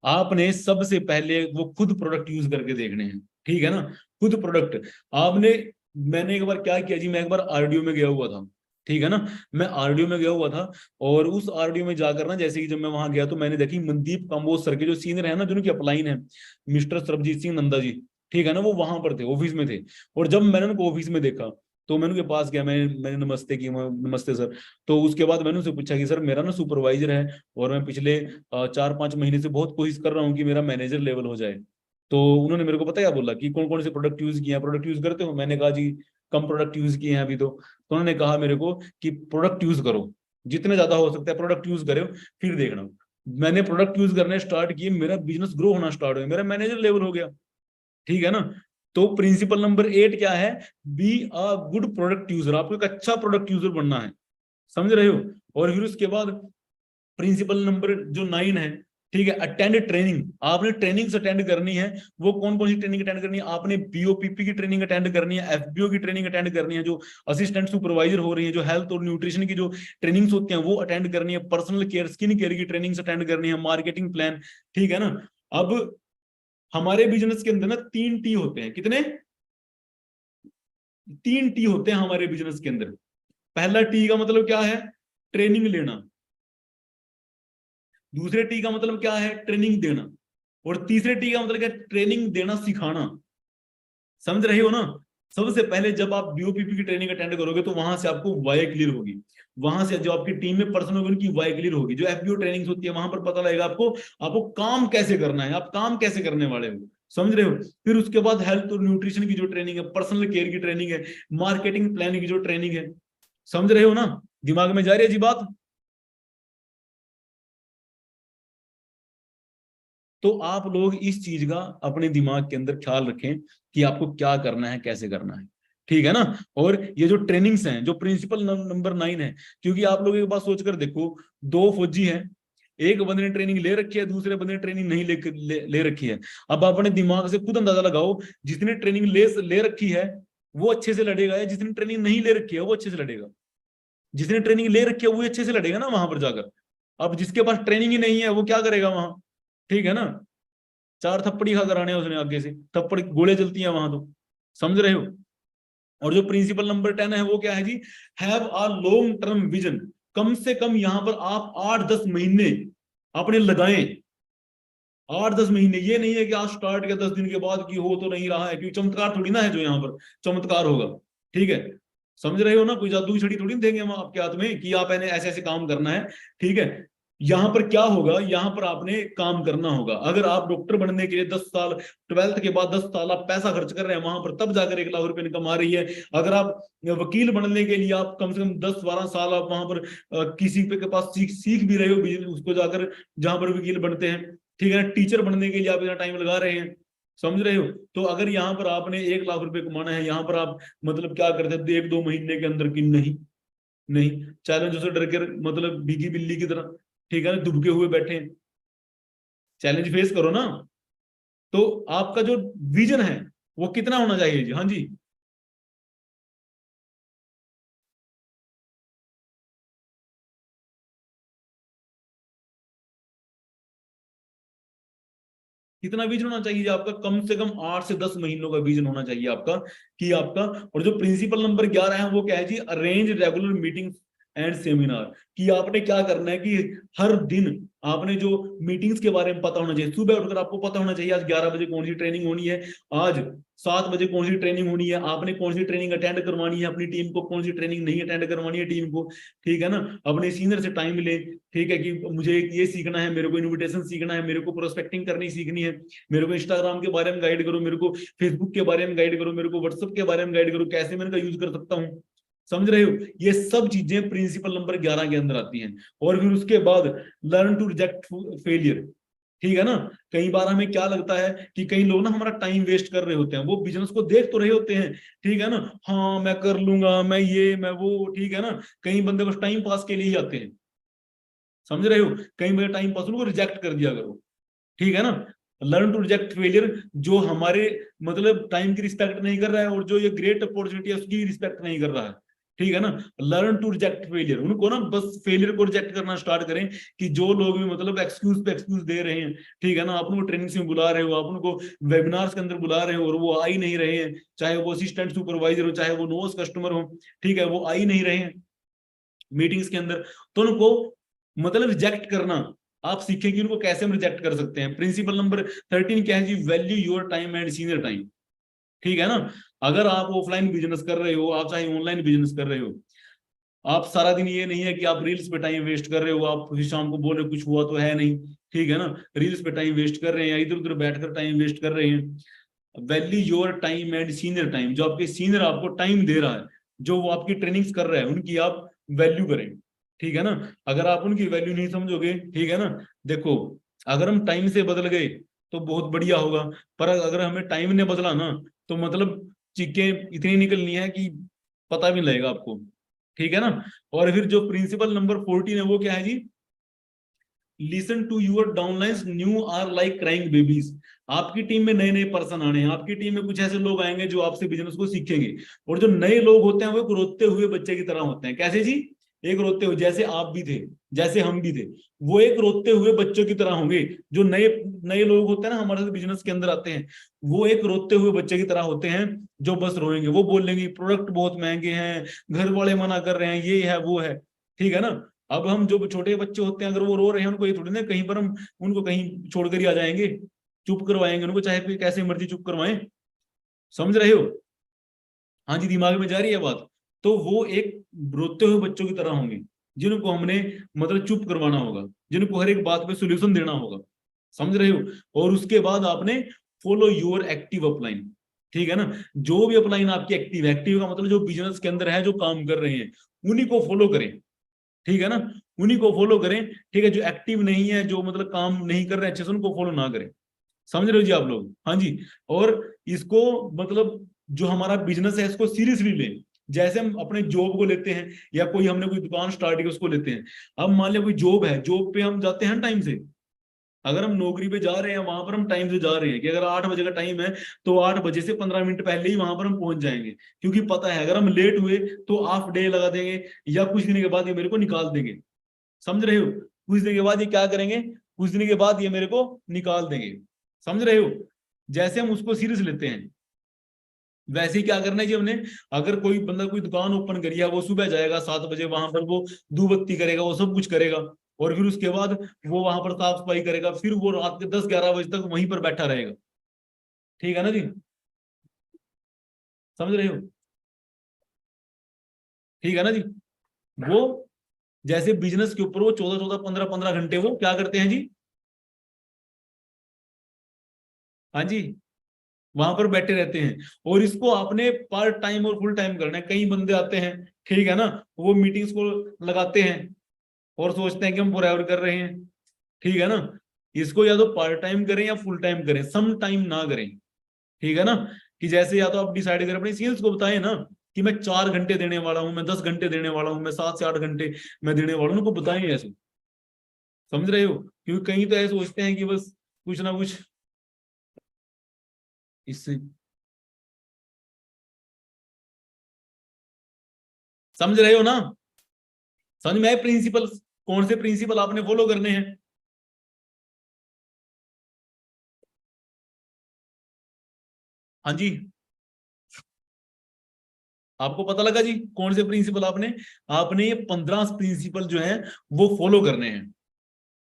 आपने सबसे पहले वो खुद प्रोडक्ट यूज करके देखने हैं, ठीक है ना। खुद प्रोडक्ट आपने, मैंने एक बार क्या किया जी, मैं एक बार आरडीओ में गया हुआ था, ठीक है ना। मैं आरडीओ में गया हुआ था, और उस आरडीओ में जाकर ना, जैसे कि जब मैं वहां गया तो मैंने देखी मनदीप कंबोज सर के जो सीनियर है ना, जिनकी अपलाइन है, मिस्टर सरबजीत सिंह नंदा जी, ठीक है ना, वो वहां पर थे, ऑफिस में थे। और जब मैंने उनको ऑफिस में देखा तो मैंने उनके पास गया, मैंने नमस्ते की, नमस्ते सर। तो उसके बाद मैंने उनसे पूछा कि सर मेरा ना सुपरवाइजर है और मैं पिछले 4-5 महीने से बहुत कोशिश कर रहा हूँ कि मेरा मैनेजर लेवल हो जाए। तो उन्होंने मेरे को पता क्या बोला कि कौन कौन से प्रोडक्ट यूज किए हैं, प्रोडक्ट यूज करते हो? मैंने कहा जी कम प्रोडक्ट यूज किए हैं अभी तो उन्होंने कहा मेरे को कि प्रोडक्ट यूज करो, जितने ज्यादा हो सकता है प्रोडक्ट यूज करो, फिर देखना। मैंने प्रोडक्ट यूज करने स्टार्ट किए, मेरा बिजनेस ग्रो होना स्टार्ट हो गया, मेरा मैनेजर लेवल हो गया, ठीक है ना। तो प्रिंसिपल नंबर 8 क्या है? Be a good product user, आपको एक अच्छा प्रोडक्ट यूजर बनना है, समझ रहे हो। और फिर उसके बाद प्रिंसिपल नंबर जो 9 है, ठीक है, अटेंड ट्रेनिंग। आपने ट्रेनिंग्स अटेंड करनी है। वो कौन कौन सी ट्रेनिंग अटेंड करनी है? आपने बीओपीपी की ट्रेनिंग अटेंड करनी है, एफबीओ की ट्रेनिंग अटेंड करनी है, जो असिस्टेंट सुपरवाइजर हो रही है, जो हेल्थ और न्यूट्रिशन की जो ट्रेनिंग्स होती हैं वो अटेंड करनी है, पर्सनल केयर स्किन केयर की ट्रेनिंग्स अटेंड करनी है, मार्केटिंग प्लान, ठीक है ना। अब हमारे बिजनेस के अंदर ना 3 टी होते हैं, कितने? 3 टी होते हैं हमारे बिजनेस के अंदर। पहला टी का मतलब क्या है? ट्रेनिंग लेना। दूसरे टी का मतलब क्या है? ट्रेनिंग देना। और तीसरे टी का मतलब क्या? ट्रेनिंग देना, सिखाना, समझ रहे हो ना। सबसे पहले जब आप बीओपीपी की ट्रेनिंग अटेंड करोगे तो वहां से आपको वाई क्लियर होगी, वहां से जो आपकी टीम में पर्सन होगी उनकी वाई क्लियर होगी। जो एफबीओ ट्रेनिंग होती है वहां पर पता लगेगा आपको आपको काम कैसे करना है, आप काम कैसे करने वाले हो, समझ रहे हो। फिर उसके बाद हेल्थ और न्यूट्रिशन की जो ट्रेनिंग है, पर्सनल केयर की ट्रेनिंग है, मार्केटिंग प्लानिंग की जो ट्रेनिंग है, समझ रहे हो ना। दिमाग में जा रही है जी बात? तो आप लोग इस चीज का अपने दिमाग के अंदर ख्याल रखें कि आपको क्या करना है, कैसे करना है, ठीक है ना। और ये जो ट्रेनिंग्स हैं, जो प्रिंसिपल नंबर 9 है, क्योंकि आप लोग एक बात सोचकर देखो, दो फौजी हैं, एक बंदे ने ट्रेनिंग ले रखी है, दूसरे बंदे ने ट्रेनिंग नहीं ले रखी है। अब अपने दिमाग से खुद अंदाजा लगाओ, जिसने ट्रेनिंग ले रखी है वो अच्छे से लड़ेगा, या जिसने ट्रेनिंग नहीं ले रखी है वो अच्छे से लड़ेगा? जिसने ट्रेनिंग ले रखी है वो अच्छे से लड़ेगा ना वहां पर जाकर। अब जिसके पास ट्रेनिंग ही नहीं है वो क्या करेगा वहां, ठीक है ना। चार थप्पड़ी खा कर आने उसने आगे से, थप्पड़ गोले चलती हैं वहां तो, समझ रहे हो। और जो प्रिंसिपल नंबर 10 है वो क्या है जी, have a long term vision. कम से कम यहां पर आप 8-10 महीने अपने लगाएं। 8-10 महीने, ये नहीं है कि आज स्टार्ट किया 10 दिन के बाद की हो तो नहीं रहा है, क्योंकि चमत्कार थोड़ी ना है जो यहाँ पर चमत्कार होगा, ठीक है। समझ रहे हो ना, कोई जादू छड़ी थोड़ी देंगे हम आपके हाथ में कि आप ऐसे ऐसे काम करना है, ठीक है। यहाँ पर क्या होगा, यहाँ पर आपने काम करना होगा। अगर आप डॉक्टर बनने के लिए 10 साल, 12th के बाद 10 साल आप पैसा खर्च कर रहे हैं वहां पर, तब जाकर 1 लाख रुपए इनकम आ रही है। अगर आप वकील बनने के लिए आप कम से कम 10-12 साल आप वहां पर किसी के पास सीख भी रहे हो उसको जाकर, जहां पर वकील बनते हैं, ठीक है ना। टीचर बनने के लिए आप इतना टाइम लगा रहे हैं, समझ रहे हो। तो अगर यहाँ पर आपने 1 लाख रुपए कमाना है, यहाँ पर आप मतलब क्या करते थे 1-2 महीने के अंदर की, नहीं नहीं, चैलेंज से डर कर मतलब भीगी बिल्ली की तरह, ठीक है ना, दुबके हुए बैठे हैं। चैलेंज फेस करो ना। तो आपका जो विजन है वो कितना होना चाहिए जी? हाँ जी, कितना विजन होना चाहिए आपका? कम से कम 8 से 10 महीनों का विजन होना चाहिए आपका, कि आपका। और जो प्रिंसिपल नंबर 11 है वो क्या है जी, arrange regular meeting and seminar. कि आपने क्या करना है कि हर दिन आपने जो मीटिंग्स के बारे में पता होना चाहिए, सुबह उठकर आपको पता होना चाहिए आज 11 बजे कौन सी ट्रेनिंग होनी है, आज 7 बजे कौन सी ट्रेनिंग होनी है, आपने कौन सी ट्रेनिंग अटेंड करवानी है अपनी टीम को, कौन सी ट्रेनिंग नहीं अटेंड करवानी है टीम को, ठीक है ना। अपने सीनियर से टाइम ले, ठीक है, कि मुझे ये सीखना है, मेरे को इन्विटेशन सीखना है, मेरे को प्रोस्पेक्टिंग करनी सीखनी है, मेरे को इंस्टाग्राम के बारे में गाइड करो, मेरे को फेसबुक के बारे में गाइड करो, मेरे को व्हाट्सएप के बारे में गाइड करो, कैसे मैं इनका यूज कर सकता हूँ, समझ रहे हो। ये सब चीजें प्रिंसिपल नंबर 11 के अंदर आती हैं। और फिर उसके बाद लर्न टू रिजेक्ट फेलियर, ठीक है ना। कई बार हमें क्या लगता है कि कई लोग ना हमारा टाइम वेस्ट कर रहे होते हैं, वो बिजनेस को देख तो रहे होते हैं, ठीक है ना, हाँ मैं कर लूंगा, मैं ये मैं वो, ठीक है ना। कई बंदे बस टाइम पास के लिए ही आते हैं, समझ रहे हो। कई बंदे टाइम पास, उनको रिजेक्ट कर दिया करो, ठीक है ना। लर्न टू रिजेक्ट फेलियर, जो हमारे मतलब टाइम की रिस्पेक्ट नहीं कर रहा है और जो ये ग्रेट अपॉर्चुनिटी है उसकी रिस्पेक्ट नहीं कर रहा है, ठीक है ना। लर्न टू रिजेक्ट फेलियर, उनको ना बस फेलियर को रिजेक्ट करना स्टार्ट करें। कि जो लोग भी मतलब एक्सक्यूज पे एक्सक्यूज दे रहे हैं, ठीक है ना, आप उनको ट्रेनिंग में बुला रहे हो, आप उनको वेबिनार्स के अंदर बुला रहे हो और वो आ ही नहीं रहे हैं, चाहे वो असिस्टेंट सुपरवाइजर हो, चाहे वो नोस कस्टमर हो, ठीक है, वो आ ही नहीं रहे हैं मीटिंग्स के अंदर, तो उनको मतलब रिजेक्ट करना आप सीखें कि उनको कैसे हम रिजेक्ट कर सकते हैं। प्रिंसिपल नंबर 13 क्या है जी, value your time and senior time, ठीक है ना। अगर आप ऑफलाइन बिजनेस कर रहे हो, आप चाहे ऑनलाइन बिजनेस कर रहे हो, आप सारा दिन, ये नहीं है कि आप रील्स पे टाइम वेस्ट कर रहे हो, आप फिर शाम को बोल रहे हो कुछ हुआ तो है नहीं, ठीक है ना, रील्स पे टाइम वेस्ट कर रहे हैं या इधर उधर बैठकर टाइम वेस्ट कर रहे हैं। Value your time and senior time, जो आपके सीनियर आपको टाइम दे रहा है, जो वो आपकी ट्रेनिंग्स कर रहा है, उनकी आप वैल्यू करें, ठीक है ना। अगर आप उनकी वैल्यू नहीं समझोगे, ठीक है ना, देखो, अगर हम टाइम से बदल गए तो बहुत बढ़िया होगा, पर अगर हमें टाइम ने बदला ना, तो मतलब चीखें इतनी निकलनी है कि पता भी नहीं लगेगा आपको, ठीक है ना। और फिर जो प्रिंसिपल नंबर 14 है वो क्या है जी, listen to your downlines, new are like crying babies. आपकी टीम में नए नए पर्सन आने हैं, आपकी टीम में कुछ ऐसे लोग आएंगे जो आपसे बिजनेस को सीखेंगे। और जो नए लोग होते हैं वो एक रोते हुए बच्चे की तरह होते हैं। कैसे जी? एक रोते हुए, जैसे आप भी थे, जैसे हम भी थे, वो एक रोते हुए बच्चों की तरह होंगे। जो नए नए लोग होते हैं ना हमारे बिजनेस के अंदर आते हैं, वो एक रोते हुए बच्चे की तरह होते हैं, जो बस रोएंगे। वो बोलेंगे प्रोडक्ट बहुत महंगे हैं, घर वाले मना कर रहे हैं, ये है वो है, ठीक है ना। अब हम जो छोटे बच्चे होते हैं, अगर वो रो रहे हैं, उनको ये थोड़ी ना कहीं पर हम उनको कहीं छोड़कर ही आ जाएंगे, चुप करवाएंगे उनको, चाहे कोई कैसे मर्जी चुप करवाएं, समझ रहे हो। हाँ जी, दिमाग में जा रही है बात। तो वो एक रोते हुए बच्चों की तरह होंगे, जिनको हमने मतलब चुप करवाना होगा, जिनको हर एक बात पे सोल्यूशन देना होगा, समझ रहे हो। और उसके बाद आपने फॉलो योर एक्टिव अपलाइन, ठीक है ना। जो भी अपलाइन आपकी एक्टिव, एक्टिव का मतलब जो बिजनेस के अंदर है, जो काम कर रहे हैं, उन्हीं को फॉलो करें, ठीक है ना, उन्हीं को फॉलो करें। ठीक है, जो एक्टिव नहीं है, जो मतलब काम नहीं कर रहे अच्छे से, उनको फॉलो ना करें। समझ रहे हो जी आप लोग? हाँ जी। और इसको मतलब जो हमारा बिजनेस है इसको सीरियसली लें, जैसे हम अपने जॉब को लेते हैं या कोई हमने कोई दुकान स्टार्ट की उसको लेते हैं। अब मान लिया कोई जॉब है, जॉब पे हम जाते हैं टाइम से। अगर हम नौकरी पे जा रहे हैं वहां पर हम टाइम से जा रहे हैं कि अगर 8 बजे का टाइम है तो 8 बजे से 15 मिनट पहले ही वहां पर हम पहुंच जाएंगे, क्योंकि पता है अगर हम लेट हुए तो हाफ डे लगा देंगे या कुछ दिन के बाद ये मेरे को निकाल देंगे। समझ रहे हो? कुछ दिन के बाद ये क्या करेंगे, कुछ दिन के बाद ये मेरे को निकाल देंगे। समझ रहे हो? जैसे हम उसको सीरियस लेते हैं वैसे ही क्या करना है जी हमने। अगर कोई बंदा कोई दुकान ओपन करी है, वो सुबह जाएगा 7 बजे वहां पर, वो धूप बत्ती करेगा, वो सब कुछ करेगा, और फिर उसके बाद वो वहां पर साफ सफाई करेगा, फिर वो रात के 10-11 बजे तक वहीं पर बैठा रहेगा। ठीक है ना जी? समझ रहे हो? ठीक है ना जी? वो जैसे बिजनेस के ऊपर वो 14-14, 15-15 घंटे वो क्या करते हैं जी? हाँ जी, वहां पर बैठे रहते हैं। और इसको आपने पार्ट टाइम और फुल टाइम करना है। कई बंदे आते हैं, ठीक है ना, वो मीटिंग्स को लगाते हैं और सोचते हैं कि हम फॉरएवर कर रहे हैं। ठीक है ना, इसको या तो पार्ट टाइम करें या फुल टाइम करें, सम टाइम ना करें। ठीक है ना, कि जैसे या तो आप डिसाइड करें, अपने सेल्स को बताएं ना कि मैं 4 घंटे देने वाला हूं, मैं 10 घंटे देने वाला हूं, मैं 7 से 8 घंटे मैं देने वाला हूं, उनको बताएं ऐसे। समझ रहे हो? क्योंकि कई तो ऐसे सोचते हैं कि बस कुछ ना कुछ इससे। समझ रहे हो ना? समझ में आए प्रिंसिपल? कौन से प्रिंसिपल आपने फॉलो करने हैं? हाँ जी, आपको पता लगा जी कौन से प्रिंसिपल आपने आपने ये 15 प्रिंसिपल जो है वो फॉलो करने हैं।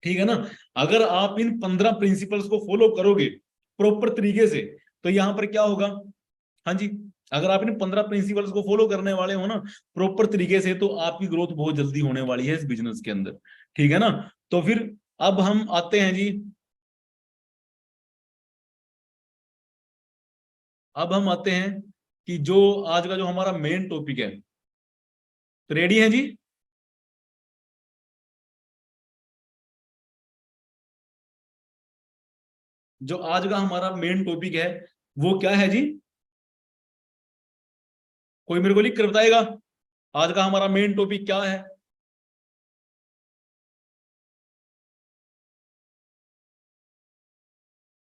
ठीक है ना, अगर आप इन 15 प्रिंसिपल्स को फॉलो करोगे प्रॉपर तरीके से, तो यहां पर क्या होगा? हाँ जी, अगर आप इन 15 प्रिंसिपल्स को फॉलो करने वाले हो ना प्रॉपर तरीके से, तो आपकी ग्रोथ बहुत जल्दी होने वाली है इस बिजनेस के अंदर। ठीक है ना? तो फिर अब हम आते हैं जी, अब हम आते हैं कि जो आज का जो हमारा मेन टॉपिक है। तो रेडी है जी? जो आज का हमारा मेन टॉपिक है वो क्या है जी? कोई मेरे को लिख कर बताएगा आज का हमारा मेन टॉपिक क्या है?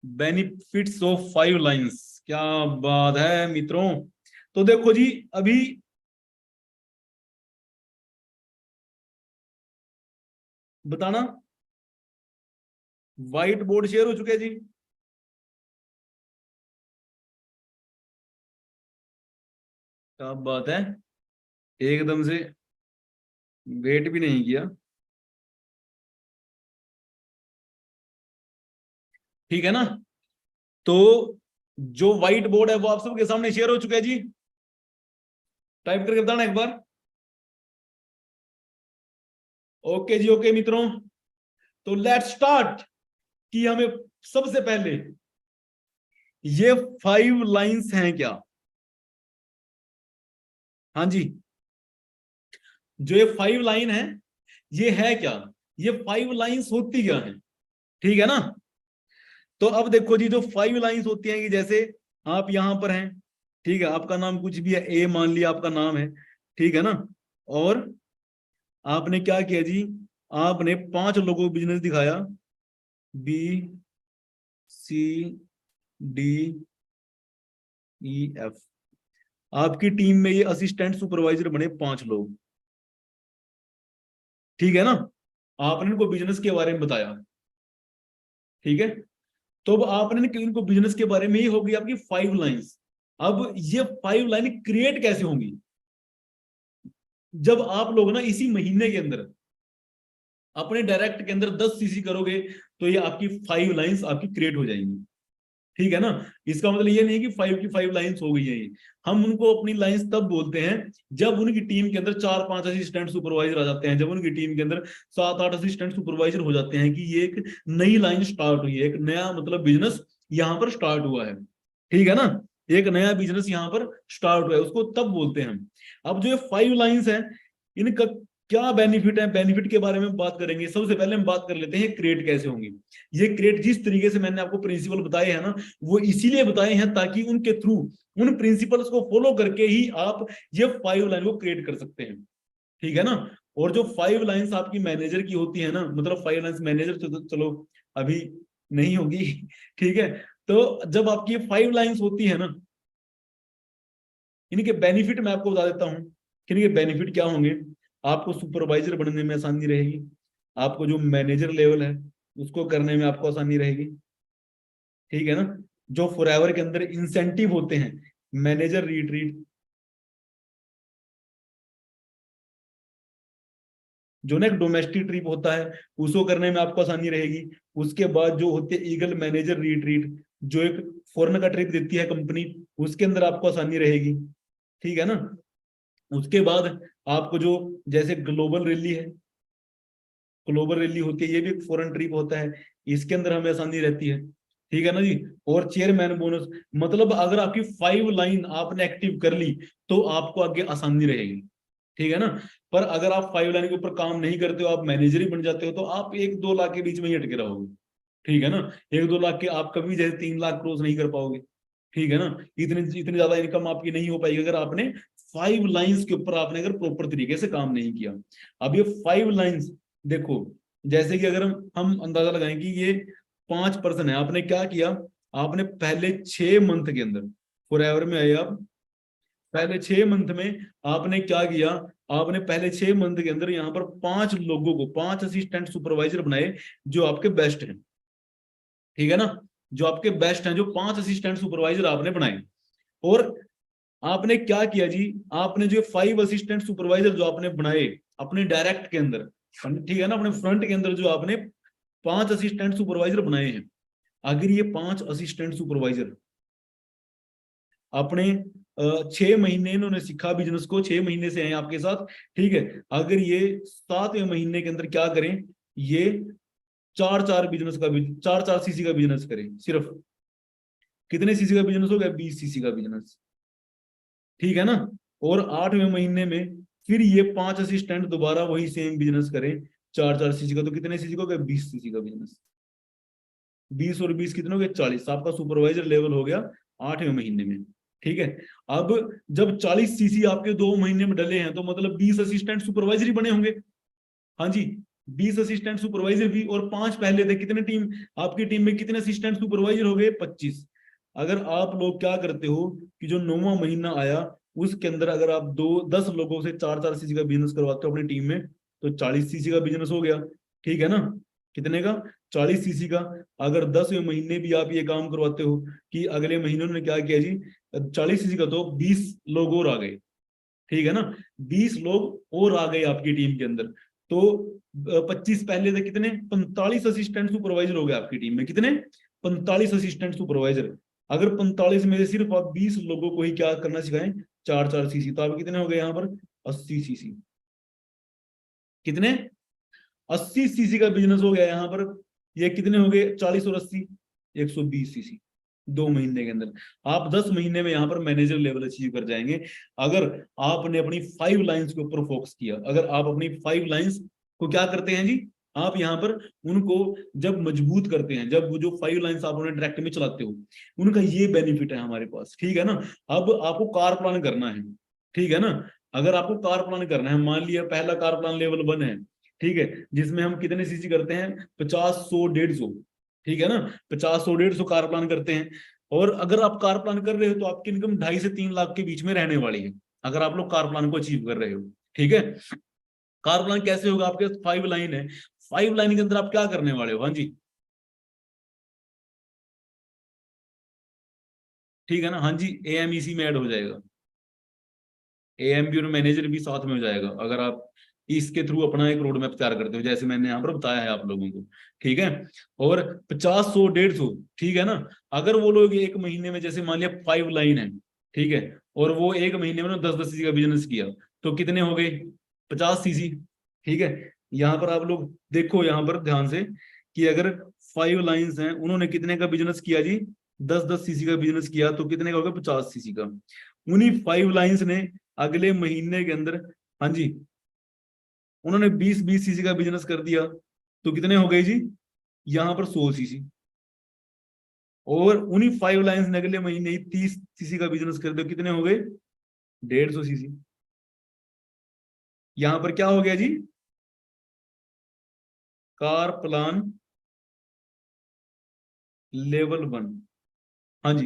Benefits of 5 lines. क्या बात है मित्रों! तो देखो जी, अभी बताना। व्हाइट बोर्ड शेयर हो चुके हैं जी? क्या बात है, एकदम से वेट भी नहीं किया। ठीक है ना? तो जो व्हाइट बोर्ड है वो आप सबके सामने शेयर हो चुका है जी? टाइप करके बताना एक बार। ओके जी, ओके मित्रों, तो लेट्स स्टार्ट। कि हमें सबसे पहले ये 5 लाइंस हैं क्या? हाँ जी, जो ये 5 लाइन है ये है क्या? ये 5 लाइंस होती क्या है? ठीक है ना? तो अब देखो जी, जो 5 लाइंस होती हैं कि जैसे आप यहां पर हैं, ठीक है, आपका नाम कुछ भी है, ए मान लिया आपका नाम है, ठीक है ना, और आपने क्या किया जी, आपने 5 लोगों को बिजनेस दिखाया, बी, सी, डी, ई, एफ। आपकी टीम में ये असिस्टेंट सुपरवाइजर बने 5 लोग। ठीक है ना, आपने इनको बिजनेस के बारे में बताया। ठीक है, तो अब आपने इनको बिजनेस के बारे में ही होगी आपकी 5 लाइंस। अब ये 5 लाइन क्रिएट कैसे होंगी? जब आप लोग ना इसी महीने के अंदर अपने डायरेक्ट के अंदर 10 सीसी करोगे, तो ये आपकी 5 लाइंस आपकी क्रिएट हो जाएंगी। ठीक है ना? इसका मतलब ये नहीं कि 5 की 5 लाइंस हो गई है ये। हम उनको अपनी लाइंस तब बोलते हैं जब उनकी टीम के अंदर 4-5 असिस्टेंट सुपरवाइजर आ जाते हैं, जब उनकी टीम के अंदर 7-8 असिस्टेंट सुपरवाइजर हो जाते हैं, कि ये एक नई लाइन स्टार्ट हुई है, एक नया मतलब बिजनेस यहाँ पर स्टार्ट हुआ है। ठीक है ना, एक नया बिजनेस यहाँ पर स्टार्ट हुआ है, उसको तब बोलते हैं हम। अब जो ये 5 लाइंस है, इनका क्या बेनिफिट है, बेनिफिट के बारे में बात करेंगे। सबसे पहले हम बात कर लेते हैं क्रिएट कैसे होंगे। ये क्रिएट जिस तरीके से मैंने आपको प्रिंसिपल बताए हैं ना, वो इसीलिए बताए हैं ताकि उनके थ्रू, उन प्रिंसिपल्स को फॉलो करके ही आप ये 5 लाइन को क्रिएट कर सकते हैं, ठीक है ना। और जो 5 लाइंस आपकी मैनेजर की होती है ना, मतलब 5 लाइंस मैनेजर तो चलो अभी नहीं होगी ठीक है। तो जब आपकी 5 लाइंस होती है ना, इनके बेनिफिट मैं आपको बता देता हूं कि इनके बेनिफिट क्या होंगे। आपको सुपरवाइजर बनने में आसानी रहेगी, आपको जो मैनेजर लेवल है उसको करने में आपको आसानी रहेगी, ठीक है ना। जो फॉरएवर के अंदर इंसेंटिव होते हैं, मैनेजर रिट्रीट, जो ना एक डोमेस्टिक ट्रिप होता है उसको करने में आपको आसानी रहेगी। उसके बाद जो होते हैं ईगल मैनेजर रिट्रीट, जो एक फॉरेन का ट्रिप देती है कंपनी, उसके अंदर आपको आसानी रहेगी, ठीक है ना। उसके बाद आपको जो जैसे ग्लोबल रैली है, ग्लोबल रैली होती है, ये भी एक फॉरेन ट्रिप होता है, इसके अंदर हमें आसानी रहती है, ठीक है ना जी। और चेयरमैन बोनस, मतलब अगर आपकी 5 लाइन आपने एक्टिव कर ली तो आपको आगे आसानी रहेगी, ठीक है ना। पर अगर आप 5 लाइन के ऊपर काम नहीं करते हो, आप मैनेजर ही बन जाते हो, तो आप 1-2 लाख के बीच में ही अटके रहोगे, ठीक है ना। 1-2 लाख के आप कभी जैसे 3 लाख क्रॉस नहीं कर पाओगे, ठीक है ना। इतनी इतनी ज्यादा इनकम आपकी नहीं हो पाएगी अगर आपने 5 लाइंस के ऊपर आपने अगर प्रॉपर तरीके से काम नहीं किया। अब ये 5 लाइंस देखो, जैसे कि अगर हम अंदाजा लगाएं कि ये 5 पर्सन है, आपने क्या किया, आपने पहले 6 मंथ के अंदर, फॉरएवर में आए आप, पहले 6 मंथ में आपने क्या किया, आपने पहले 6 मंथ के अंदर यहाँ पर 5 लोगों को, 5 असिस्टेंट सुपरवाइजर बनाए जो आपके बेस्ट हैं, ठीक है ना। जो आपके बेस्ट हैं, जो 5 असिस्टेंट सुपरवाइजर आपने बनाए। और आपने क्या किया जी, आपने जो 5 असिस्टेंट सुपरवाइजर जो आपने बनाए अपने डायरेक्ट के अंदर, ठीक है ना, अपने फ्रंट के अंदर जो आपने 5 असिस्टेंट सुपरवाइजर बनाए हैं, अगर ये 5 असिस्टेंट सुपरवाइजर अपने 6 महीने इन्होंने सीखा बिजनेस को, 6 महीने से हैं आपके साथ, ठीक है। अगर ये 7वें महीने के अंदर क्या करें, ये चार चार बिजनेस का, 4-4 सीसी का बिजनेस करें, सिर्फ कितने सीसी का बिजनेस हो गया, 20 सीसी का बिजनेस, ठीक है ना। और 8वें महीने में फिर ये 5 असिस्टेंट दोबारा वही सेम बिजनेस करें, 4-4 सीसी का, तो कितने सीसी का हो गया, 20 सीसी का बिजनेस। 20 और 20 कितने हो गए, 40, आपका सुपरवाइजर लेवल हो गया 8वें महीने में, ठीक है। अब जब 40 सीसी आपके 2 महीने में डले हैं, तो मतलब 20 असिस्टेंट सुपरवाइजर ही बने होंगे, हाँ जी। 20 असिस्टेंट सुपरवाइजर भी, और 5 पहले थे, कितने टीम, आपकी टीम में कितने असिस्टेंट सुपरवाइजर हो गए, 25। अगर आप लोग क्या करते हो कि जो 9वां महीना आया उसके अंदर अगर आप 10 लोगों से 4-4 सीसी का बिजनेस करवाते हो अपनी टीम में, तो 40 सीसी का बिजनेस हो गया, ठीक है ना। कितने का, 40 सीसी का। अगर 10वें महीने भी आप ये काम करवाते हो कि अगले महीने उन्होंने क्या किया जी, 40 सीसी का, तो 20 लोग और आ गए, ठीक है ना। 20 लोग और आ गए आपकी टीम के अंदर, तो 25 पहले थे, कितने, 45 असिस्टेंट सुपरवाइजर हो गए आपकी टीम में, कितने, 45 असिस्टेंट सुपरवाइजर। अगर 45 में से सिर्फ आप 20 लोगों को ही क्या करना सिखाएं, 4-4 सीसी, तो आप कितने हो गए यहाँ पर, 80 सीसी, कितने, 80 सीसी का बिजनेस हो गया यहाँ पर। ये कितने हो गए, 40 और 80, 120 सीसी, 2 महीने के अंदर। आप 10 महीने में यहाँ पर मैनेजर लेवल अचीव कर जाएंगे, अगर आपने अपनी 5 लाइंस के ऊपर फोकस किया। अगर आप अपनी 5 लाइंस को क्या करते हैं जी, आप यहाँ पर उनको जब मजबूत करते हैं, जब वो जो 5 लाइंस आप उन्हें डायरेक्ट में चलाते हो, उनका ये बेनिफिट है हमारे पास, ठीक है ना। अब आपको कार प्लान करना है, ठीक है ना। अगर आपको कार प्लान करना है, मान लिया पहला कार प्लान लेवल 1 है, ठीक है, जिसमें हम कितने सीसी करते हैं, 50, 100, 150, ठीक है ना। 50, 100, 150 कार प्लान करते हैं। और अगर आप कार प्लान कर रहे हो तो आपकी इनकम 2.5 से 3 लाख के बीच में रहने वाली है, अगर आप लोग कार प्लान को अचीव कर रहे हो, ठीक है। कार प्लान कैसे होगा, आपके 5 लाइन है, 5 लाइन के अंदर आप क्या करने वाले हो, हाँ जी, ठीक है ना, हाँ जी। एएमईसी में ऐड हो जाएगा, एएमबी और मैनेजर भी साथ में हो जाएगा, अगर आप इसके थ्रू अपना एक रोड मैप तैयार करते हो, जैसे मैंने यहाँ पर बताया है आप लोगों को, ठीक है। और 50, 100, 150, ठीक है ना। अगर वो लोग 1 महीने में, जैसे मान लिया 5 लाइन है, ठीक है, और वो 1 महीने में 10-10 सीसी का बिजनेस किया, तो कितने हो गए, 50 सीसी, ठीक है। यहाँ पर आप लोग देखो, यहाँ पर ध्यान से, कि अगर 5 लाइन्स हैं, उन्होंने कितने का बिजनेस किया जी, 10-10 सीसी का बिजनेस किया, तो कितने का होगा, 50 सीसी का। उन्हीं 5 लाइन्स ने अगले महीने के अंदर, हाँ जी, उन्होंने 20-20 सीसी का बिजनेस कर दिया, तो कितने हो गए जी, यहां पर 100 सीसी। और उन्हीं 5 लाइन्स ने अगले महीने ही 30 सीसी का बिजनेस कर दिया, कितने हो गए, 150 सीसी। यहां पर क्या हो गया जी, कार प्लान लेवल 1। हाँ जी,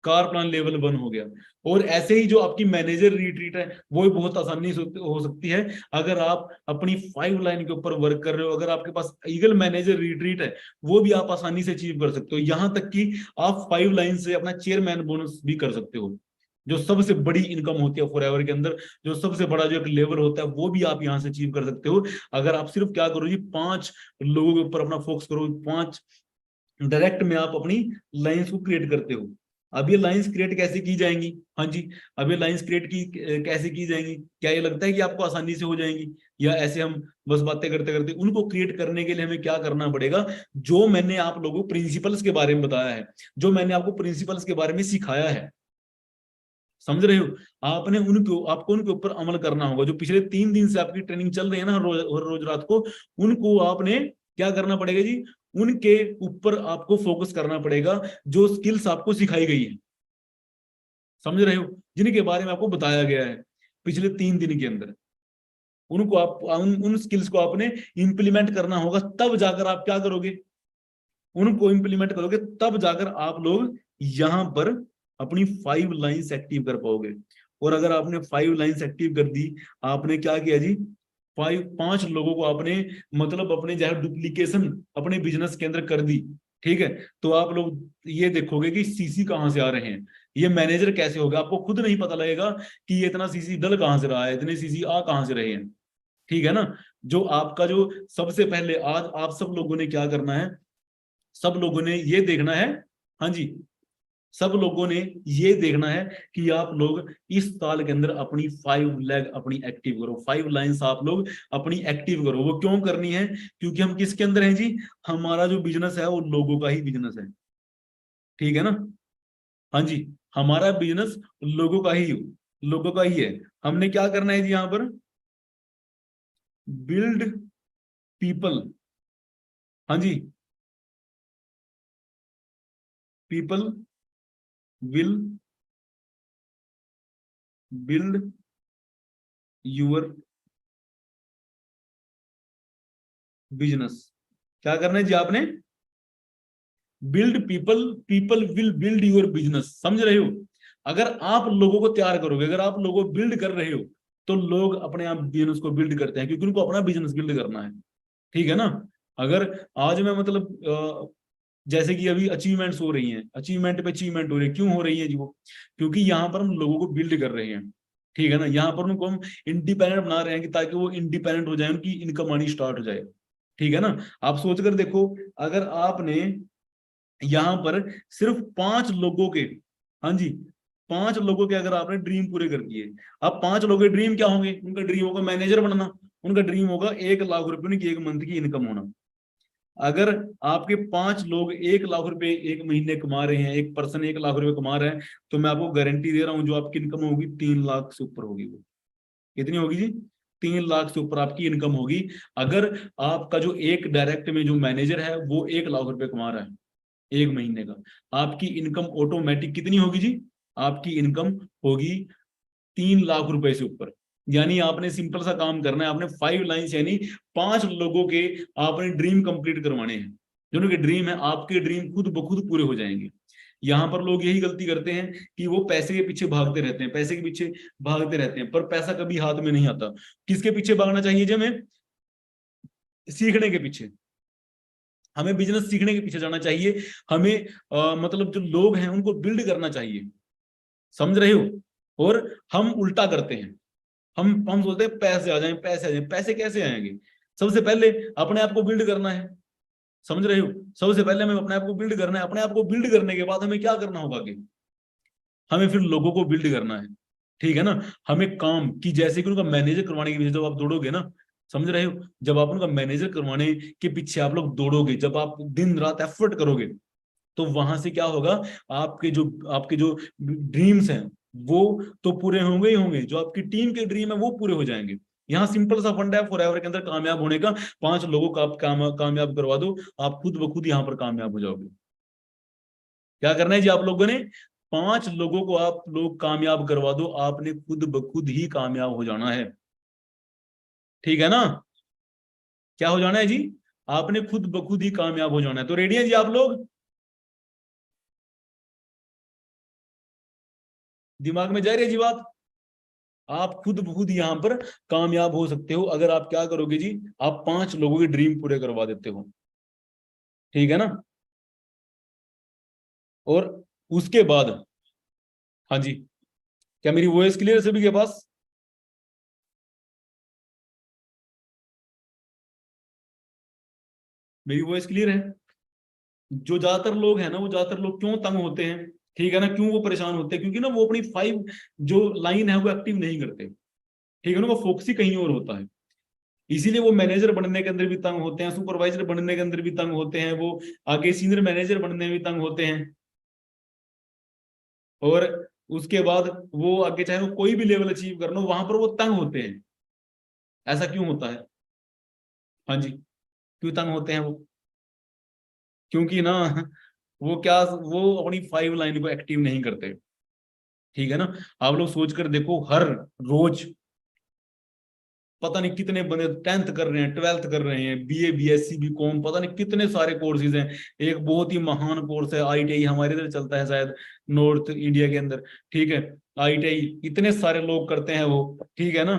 कार प्लान लेवल 1 हो गया। और ऐसे ही जो आपकी मैनेजर रिट्रीट है वो भी बहुत आसानी से हो सकती है, अगर आप अपनी 5 लाइन के ऊपर वर्क कर रहे हो। अगर आपके पास ईगल मैनेजर रिट्रीट है, वो भी आप आसानी से अचीव कर सकते हो। यहां तक कि आप 5 लाइन से अपना चेयरमैन बोनस भी कर सकते हो, जो सबसे बड़ी इनकम होती है फॉरएवर के अंदर, जो सबसे बड़ा जो एक लेवल होता है, वो भी आप यहां से अचीव कर सकते हो। अगर आप सिर्फ क्या करो जी, 5 लोगों के ऊपर अपना फोकस करो, 5 डायरेक्ट में आप अपनी लाइंस को क्रिएट करते हो। अब ये लाइंस क्रिएट कैसे की जाएंगी, हाँ जी, अब ये लाइंस क्रिएट की कैसे की जाएंगी, क्या ये लगता है कि आपको आसानी से हो जाएंगी, या ऐसे हम बस बातें करते करते? उनको क्रिएट करने के लिए हमें क्या करना पड़ेगा, जो मैंने आप लोगों को प्रिंसिपल्स के बारे में बताया है, जो मैंने आपको प्रिंसिपल्स के बारे में सिखाया है, समझ रहे हो, आपने उनको, आपको उनके ऊपर अमल करना होगा। जो पिछले 3 दिन से आपकी ट्रेनिंग चल रही है ना, हर रोज रात को, उनको आपने क्या करना पड़ेगा जी, उनके ऊपर आपको फोकस करना पड़ेगा, जो स्किल्स आपको सिखाई गई है, समझ रहे हो, जिनके बारे में आपको बताया गया है पिछले 3 दिन के अंदर। उनको आप उन स्किल्स को आपने इंप्लीमेंट करना होगा, तब जाकर आप क्या करोगे, उनको इंप्लीमेंट करोगे, तब जाकर आप लोग यहां पर अपनी 5 लाइंस एक्टिव कर पाओगे। और अगर आपने 5 लाइंस एक्टिव कर दी, आपने क्या किया जी, 5 लोगों को आपने, मतलब अपने जैसे डुप्लीकेशन अपने बिजनेस के अंदर कर दी, ठीक है, तो आप लोग ये देखोगे कि सीसी कहां से आ रहे हैं, ये मैनेजर कैसे होगा, आपको खुद नहीं पता लगेगा कि ये इतना सीसी दल कहां से रहा है, इतने सीसी आ कहां से रहे हैं, ठीक है ना। जो आपका जो सबसे पहले आज आप सब लोगों ने क्या करना है, सब लोगों ने ये देखना है, हाँ जी, सब लोगों ने ये देखना है कि आप लोग इस साल के अंदर अपनी 5 लेग अपनी एक्टिव करो, 5 लाइंस आप लोग अपनी एक्टिव करो। वो क्यों करनी है, क्योंकि हम किसके अंदर हैं जी, हमारा जो बिजनेस है वो लोगों का ही बिजनेस है, ठीक है ना। हाँ जी, हमारा बिजनेस लोगों का ही है। हमने क्या करना है जी, यहाँ पर बिल्ड पीपल, हाँ जी, people will build your business. क्या करना है जी आपने, build people, people will build your business, समझ रहे हो। अगर आप लोगों को तैयार करोगे, अगर आप लोगों को बिल्ड कर रहे हो, तो लोग अपने आप बिजनेस को बिल्ड करते हैं, क्योंकि उनको अपना बिजनेस बिल्ड करना है, ठीक है ना। अगर आज मैं मतलब जैसे कि अभी अचीवमेंट्स हो रही हैं, अचीवमेंट पे अचीवमेंट हो रही है, क्यों हो रही है जी वो, क्योंकि यहाँ पर हम लोगों को बिल्ड कर रहे हैं, ठीक है ना। यहाँ पर उनको हम इंडिपेंडेंट बना रहे हैं, कि ताकि वो इंडिपेंडेंट हो जाए, उनकी इनकम आनी स्टार्ट हो जाए, ठीक है ना। आप सोच कर देखो, अगर आपने यहां पर सिर्फ 5 लोगों के, हाँ जी, 5 लोगों के अगर आपने ड्रीम पूरे कर दिए, अब 5 लोगों के ड्रीम क्या होंगे, उनका ड्रीम होगा मैनेजर बनना, उनका ड्रीम होगा 1 लाख रुपए उनकी एक मंथ की इनकम होना। अगर आपके 5 लोग 1 लाख रुपए एक महीने कमा रहे हैं, एक पर्सन 1 लाख रुपए कमा रहे हैं, तो मैं आपको गारंटी दे रहा हूं, जो आपकी इनकम होगी 3 लाख से ऊपर होगी। वो कितनी होगी जी, 3 लाख से ऊपर आपकी इनकम होगी। अगर आपका जो एक डायरेक्ट में जो मैनेजर है वो 1 लाख रुपए कमा रहा है एक महीने का, आपकी इनकम ऑटोमेटिक कितनी होगी जी, आपकी इनकम होगी 3 लाख रुपए से ऊपर। यानी आपने सिंपल सा काम करना है, आपने 5 लाइन्स यानी 5 लोगों के आपने ड्रीम कंप्लीट करवाने हैं, जो उनके ड्रीम है, आपके ड्रीम खुद ब खुद पूरे हो जाएंगे। यहाँ पर लोग यही गलती करते हैं कि वो पैसे के पीछे भागते रहते हैं, पैसे के पीछे भागते रहते हैं, पर पैसा कभी हाथ में नहीं आता। किसके पीछे भागना चाहिए जी हमें, सीखने के पीछे, हमें बिजनेस सीखने के पीछे जाना चाहिए। हमें मतलब जो लोग हैं उनको बिल्ड करना चाहिए, समझ रहे हो। और हम उल्टा करते हैं, हम सोचते हैं पैसे आ जाएं, पैसे आ जाएं, पैसे कैसे आएंगे, सबसे पहले अपने आप को बिल्ड करना है, समझ रहे हो। सबसे पहले हमें अपने आप को बिल्ड करना है, अपने आप को बिल्ड करने के बाद हमें क्या करना होगा कि हमें फिर लोगों को बिल्ड करना है, ठीक है ना। हमें काम की, जैसे कि उनका मैनेजर करवाने के पीछे जब आप दौड़ोगे ना, समझ रहे हो, जब आप उनका मैनेजर करवाने के पीछे आप लोग दौड़ोगे, जब आप दिन रात एफर्ट करोगे, तो वहां से क्या होगा, आपके जो ड्रीम्स हैं वो तो पूरे होंगे ही होंगे, जो आपकी टीम के ड्रीम है वो पूरे हो जाएंगे। यहाँ सिंपल सा फंडा है फॉरएवर के अंदर कामयाब होने का, 5 लोगों को आप कामयाब करवा दो, आप खुद ब खुद यहाँ पर कामयाब हो जाओगे। क्या करना है जी आप लोगों ने, 5 लोगों को आप लोग कामयाब करवा दो, आपने खुद ब खुद ही कामयाब हो जाना है। ठीक है ना, क्या हो जाना है जी, आपने खुद ब खुद ही कामयाब हो जाना है। तो रेडी है जी आप लोग, दिमाग में जा रही है जी बात, आप खुद ब खुद यहां पर कामयाब हो सकते हो अगर आप क्या करोगे जी, आप 5 लोगों के ड्रीम पूरे करवा देते हो। ठीक है ना, और उसके बाद, हाँ जी, क्या मेरी वॉइस क्लियर है सभी के पास? मेरी वॉइस क्लियर है? जो ज्यादातर लोग हैं ना, वो ज्यादातर लोग क्यों तंग होते हैं, ठीक है ना, क्यों वो परेशान होते हैं, क्योंकि ना वो अपनी 5 जो लाइन है वो एक्टिव नहीं करते। ठीक है ना, वो फोकस ही कहीं और होता है। इसीलिए वो मैनेजर बनने के अंदर भी तंग होते हैं, सुपरवाइजर बनने के अंदर भी तंग होते हैं, वो आगे सीनियर मैनेजर बनने में भी तंग होते हैं, और उसके बाद वो आगे चाहे वो कोई भी लेवल अचीव करना हो, वहां पर वो तंग होते हैं। ऐसा क्यों होता है? हाँ जी, क्यों तंग होते हैं वो? क्योंकि ना वो क्या, वो अपनी 5 लाइन को एक्टिव नहीं करते। ठीक है ना, आप लोग सोच कर देखो, हर रोज पता नहीं कितने बंदे 10th कर रहे हैं, 12th कर रहे हैं, बीए बीएससी बीकॉम, पता नहीं कितने सारे कोर्सेज हैं। एक बहुत ही महान कोर्स है आईटीआई, हमारे इधर चलता है शायद नॉर्थ इंडिया के अंदर। ठीक है, आईटीआई इतने सारे लोग करते हैं वो, ठीक है ना,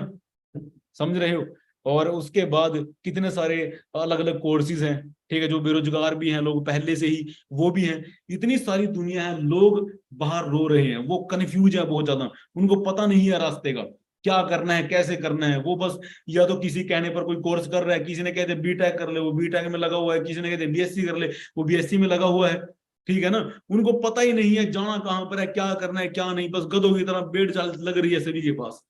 समझ रहे हो? और उसके बाद कितने सारे अलग अलग कोर्सेज हैं, ठीक है, जो बेरोजगार भी हैं लोग पहले से ही, वो भी हैं। इतनी सारी दुनिया है, लोग बाहर रो रहे हैं, वो कंफ्यूज है बहुत ज्यादा, उनको पता नहीं है रास्ते का, क्या करना है कैसे करना है। वो बस या तो किसी कहने पर कोई कोर्स कर रहा है, किसी ने कहते बीटेक कर ले, वो बीटेक में लगा हुआ है, किसी ने कहते बीएससी कर ले, वो बीएससी में लगा हुआ है। ठीक है ना, उनको पता ही नहीं है जाना कहाँ पर है, क्या करना है क्या नहीं, बस गधों की तरह बेड़ चाल लग रही है सभी के पास।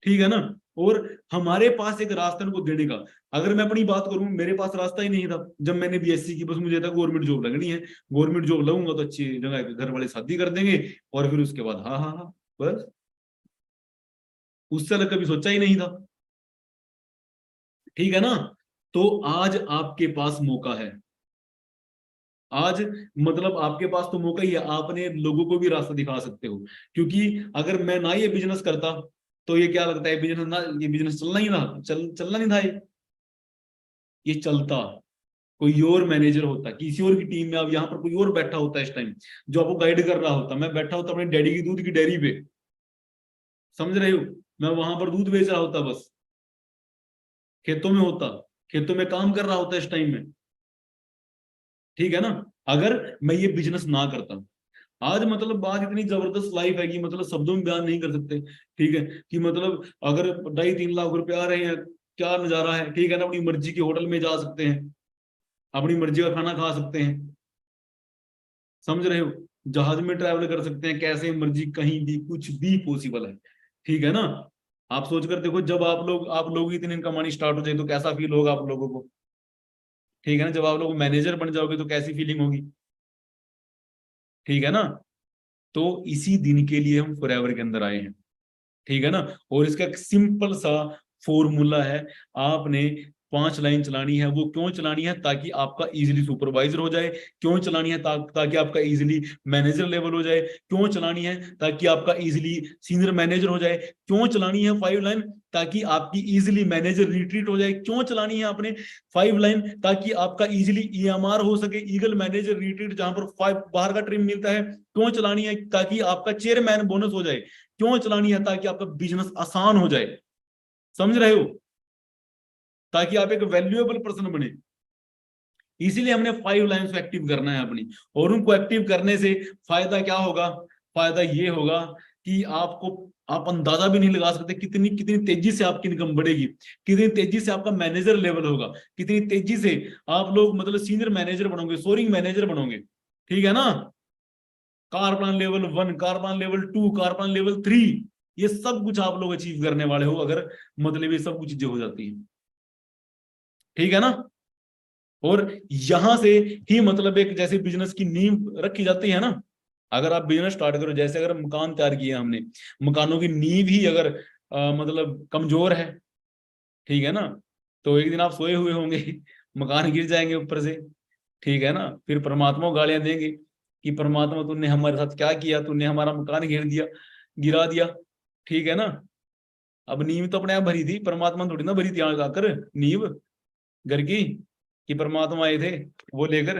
ठीक है ना, और हमारे पास एक रास्ता उनको देने का। अगर मैं अपनी बात करूं, मेरे पास रास्ता ही नहीं था जब मैंने बीएससी की, बस मुझे था गवर्नमेंट जॉब लगनी है, गवर्नमेंट जॉब लगूंगा तो अच्छी जगह घर वाले शादी कर देंगे, और फिर उसके बाद हाँ हाँ हाँ, बस। उससे अलग कभी सोचा ही नहीं था। ठीक है ना, तो आज आपके पास मौका है, आज मतलब आपके पास तो मौका ही है, आपने लोगों को भी रास्ता दिखा सकते हो। क्योंकि अगर मैं ना ये बिजनेस करता, तो ये क्या लगता है, बिजनेस ना, ये बिजनेस चलना ही ना, चलना नहीं था ये चलता। कोई और मैनेजर होता, किसी और की टीम में, अब यहाँ पर कोई और बैठा होता है इस टाइम, जो आपको गाइड कर रहा होता, मैं बैठा होता अपने डैडी की दूध की डेयरी पे, समझ रहे हो, मैं वहां पर दूध बेच रहा होता, बस खेतों में होता, खेतों में काम कर रहा होता इस टाइम में। ठीक है ना, अगर मैं ये बिजनेस ना करता। आज मतलब बात इतनी जबरदस्त लाइफ है कि मतलब शब्दों में बयान नहीं कर सकते। ठीक है, कि मतलब अगर 2.5-3 लाख रुपए आ रहे हैं, क्या नजारा है। ठीक है ना, अपनी मर्जी के होटल में जा सकते हैं, अपनी मर्जी का खाना खा सकते हैं, समझ रहे हो, जहाज में ट्रैवल कर सकते हैं, कैसे मर्जी कहीं भी कुछ भी पॉसिबल है। ठीक है ना, आप सोचकर देखो, जब आप लोग की इतनी इनकम आनी स्टार्ट हो जाए तो कैसा फील होगा आप लोगों को। ठीक है ना, जब आप लोग मैनेजर बन जाओगे तो कैसी फीलिंग होगी। ठीक है ना, तो इसी दिन के लिए हम फॉरएवर के अंदर आए हैं। ठीक है ना, और इसका एक सिंपल सा फॉर्मूला है, आपने 5 लाइन चलानी है। वो क्यों चलानी है, ताकि आपका इजीली सुपरवाइजर हो जाए। क्यों चलानी है, ताकि आपका इजीली मैनेजर लेवल हो जाए। क्यों चलानी है, ताकि आपका इजीली सीनियर मैनेजर हो जाए। क्यों चलानी है 5 लाइन, ताकि आपकी इजीली मैनेजर रिट्रीट हो जाए। क्यों चलानी है आपने 5 लाइन, ताकि आपका इजीली ईएमआर हो सके, ईगल मैनेजर रिट्रीट, जहां पर 5 बाहर का ट्रिम मिलता है। क्यों चलानी है, ताकि आपका चेयरमैन बोनस हो जाए। क्यों चलानी है, ताकि आपका बिजनेस आसान हो जाए, समझ रहे हो, ताकि आप एक वैल्यूएबल पर्सन बने। इसीलिए हमने 5 लाइन्स को एक्टिव करना है अपनी, और उनको एक्टिव करने से फायदा क्या होगा, फायदा ये होगा कि आपको, आप अंदाजा भी नहीं लगा सकते कितनी कितनी तेजी से आपकी इनकम बढ़ेगी, कितनी तेजी से आपका मैनेजर लेवल होगा, कितनी तेजी से आप लोग मतलब सीनियर मैनेजर बनोगे, सोरिंग मैनेजर बनोगे। ठीक है ना, car plan level 1, car plan level 2, car plan level 3, ये सब कुछ आप लोग अचीव करने वाले हो, अगर मतलब ये सब कुछ चीजें हो जाती हैं। ठीक है ना, और यहां से ही मतलब एक जैसे बिजनेस की नींव रखी जाती है ना, अगर आप बिजनेस स्टार्ट करो, जैसे अगर मकान तैयार किया हमने, मकानों की नींव ही अगर मतलब कमजोर है, ठीक है ना। तो एक दिन आप सोए हुए होंगे, मकान गिर जाएंगे ऊपर से, ठीक है ना। फिर परमात्मा को गालियां देंगे कि परमात्मा तूने हमारे साथ क्या किया, तूने हमारा मकान गिरा दिया, ठीक है ना। अब नींव तो अपने आप भरी थी, परमात्मा थोड़ी ना भरी थी आग आकर नींव घर की, कि परमात्मा आए थे वो लेकर,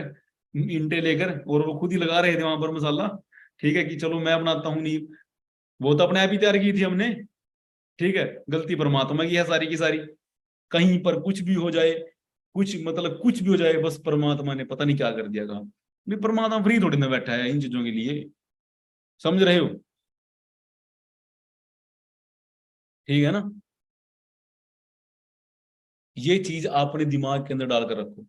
ईंटें लेकर, और वो खुद ही लगा रहे थे वहां पर मसाला, ठीक है, कि चलो मैं बनाता हूँ नींव। वो तो अपने आप ही तैयार की थी हमने, ठीक है। गलती परमात्मा की है सारी की सारी। कहीं पर कुछ भी हो जाए, कुछ मतलब कुछ भी हो जाए, बस परमात्मा ने पता नहीं क्या कर दिया काम। भी परमात्मा फ्री थोड़ी ना बैठा है इन चीजों के लिए, समझ रहे हो, ठीक है ना। ये चीज आपने दिमाग के अंदर डालकर रखो,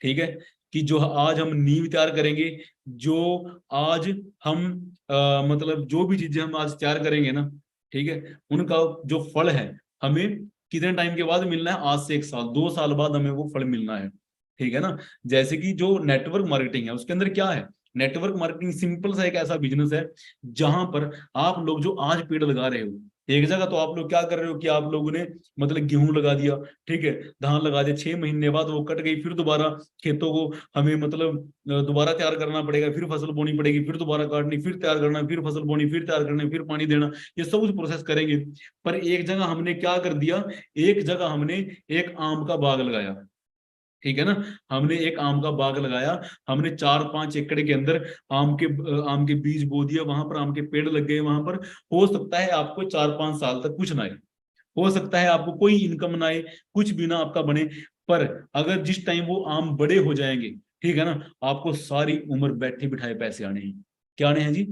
ठीक है। कि जो आज हम नींव तैयार करेंगे, जो आज हम मतलब जो भी चीजें हम आज तैयार करेंगे ना, ठीक है, उनका जो फल है हमें कितने टाइम के बाद मिलना है, आज से 1 साल 2 साल बाद हमें वो फल मिलना है, ठीक है ना। जैसे कि जो नेटवर्क मार्केटिंग है उसके अंदर क्या है, नेटवर्क मार्केटिंग सिंपल सा एक ऐसा बिजनेस है जहां पर आप लोग जो आज पेड़ लगा रहे हो, एक जगह तो आप लोग क्या कर रहे हो कि आप लोगों ने मतलब गेहूं लगा दिया, ठीक है, धान लगा दिया, 6 महीने बाद वो कट गई, फिर दोबारा खेतों को हमें मतलब दोबारा तैयार करना पड़ेगा, फिर फसल बोनी पड़ेगी, फिर दोबारा काटनी, फिर तैयार करना, फिर फसल बोनी, फिर तैयार करना, फिर पानी देना, ये सब कुछ प्रोसेस करेंगे। पर एक जगह हमने क्या कर दिया, एक जगह हमने एक आम का बाग लगाया, ठीक है ना। हमने एक आम का बाग लगाया, हमने 4-5 एकड़ के अंदर आम के बीज बो दिया, वहां पर आम के पेड़ लग गए वहां पर। हो सकता है आपको 4-5 साल तक कुछ ना आए, हो सकता है आपको कोई इनकम ना आए, कुछ भी ना आपका बने। पर अगर जिस टाइम वो आम बड़े हो जाएंगे, ठीक है ना, आपको सारी उम्र बैठे बिठाए पैसे आने हैं। क्या आने हैं जी,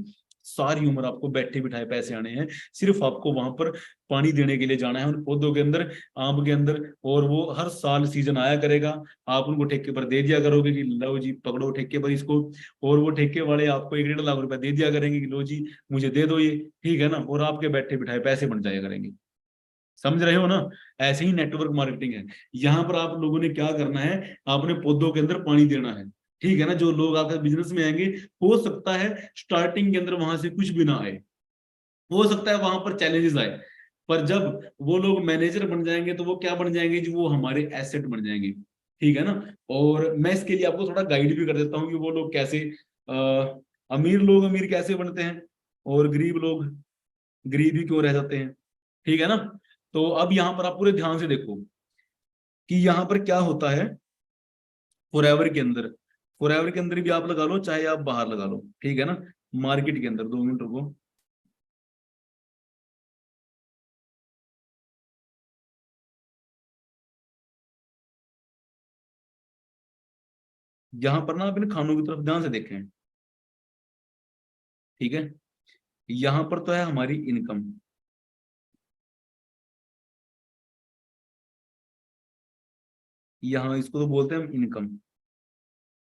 सारी उम्र आपको बैठे बिठाए पैसे आने हैं। सिर्फ आपको वहां पर पानी देने के लिए जाना है उन पौधों के अंदर, आम के अंदर, और वो हर साल सीजन आया करेगा। आप उनको ठेके पर दे दिया करोगे कि लो जी पकड़ो ठेके पर इसको, और वो ठेके वाले आपको 1-1.5 लाख रुपए दे दिया करेंगे कि लो जी मुझे दे दो ये, ठीक है ना, और आपके बैठे बिठाए पैसे बन जाया करेंगे। समझ रहे हो ना। ऐसे ही नेटवर्क मार्केटिंग है। यहाँ पर आप लोगों ने क्या करना है, आपने पौधों के अंदर पानी देना है, ठीक है ना। जो लोग आपके बिजनेस में आएंगे, हो सकता है स्टार्टिंग के अंदर वहां से कुछ भी ना आए, हो सकता है वहां पर चैलेंजेस आए, पर जब वो लोग मैनेजर बन जाएंगे तो वो क्या बन जाएंगे जी, वो हमारे एसेट बन जाएंगे, ठीक है ना। और मैं इसके लिए आपको थोड़ा गाइड भी कर देता हूँ कि वो लोग कैसे अमीर लोग अमीर कैसे बनते हैं, और गरीब लोग गरीब ही क्यों रह जाते हैं, ठीक है ना। तो अब यहाँ पर आप पूरे ध्यान से देखो कि यहाँ पर क्या होता है। फॉरएवर के अंदर, फॉरएवर के अंदर भी आप लगा लो चाहे आप बाहर लगा लो, ठीक है ना। मार्केट के अंदर 2 मिनट रुको। यहाँ पर ना आप इन खानों की तरफ ध्यान से देखें, ठीक है। यहाँ पर तो है हमारी इनकम, यहाँ इसको तो बोलते हैं हम इनकम,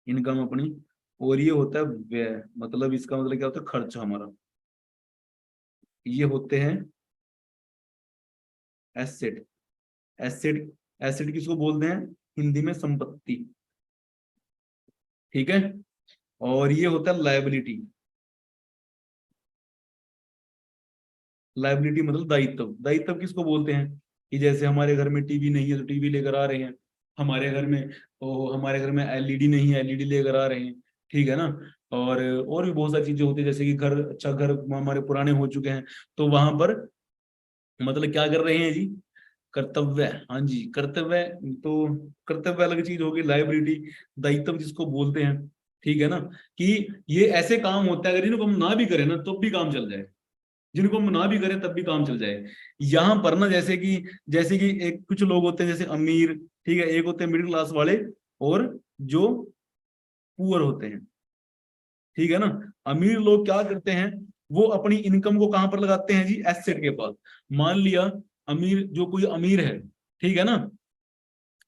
इनकम अपनी। और ये होता है व्यय, मतलब इसका मतलब क्या होता है, खर्च हमारा। ये होते हैं एसेट, एसेट, एसेट किसको बोलते हैं, हिंदी में संपत्ति, ठीक है। और ये होता है लायबिलिटी, लायबिलिटी मतलब दायित्व, दायित्व किसको बोलते हैं, कि जैसे हमारे घर में टीवी नहीं है तो टीवी लेकर आ रहे हैं, हमारे घर में एलईडी नहीं है, एलईडी लेकर आ रहे हैं, ठीक है ना। और भी बहुत सारी चीजें होती है, जैसे कि घर, अच्छा घर हमारे पुराने हो चुके हैं, तो वहां पर मतलब क्या कर रहे हैं जी, कर्तव्य, हाँ जी कर्तव्य। तो कर्तव्य अलग चीज होगी, लायबिलिटी दायित्व जिसको बोलते हैं, ठीक है ना। कि ये ऐसे काम होता है अगर इनको हम ना भी करें ना तो भी काम चल जाए, जिनको हम ना भी करें तब भी काम चल जाए। यहाँ पर ना जैसे कि एक कुछ लोग होते हैं जैसे अमीर, ठीक है, एक होते हैं मिडिल क्लास वाले, और जो पुअर होते हैं, ठीक है ना। अमीर लोग क्या करते हैं, वो अपनी इनकम को कहां पर लगाते हैं जी, एसेट के पास। मान लिया अमीर, जो कोई अमीर है, ठीक है ना,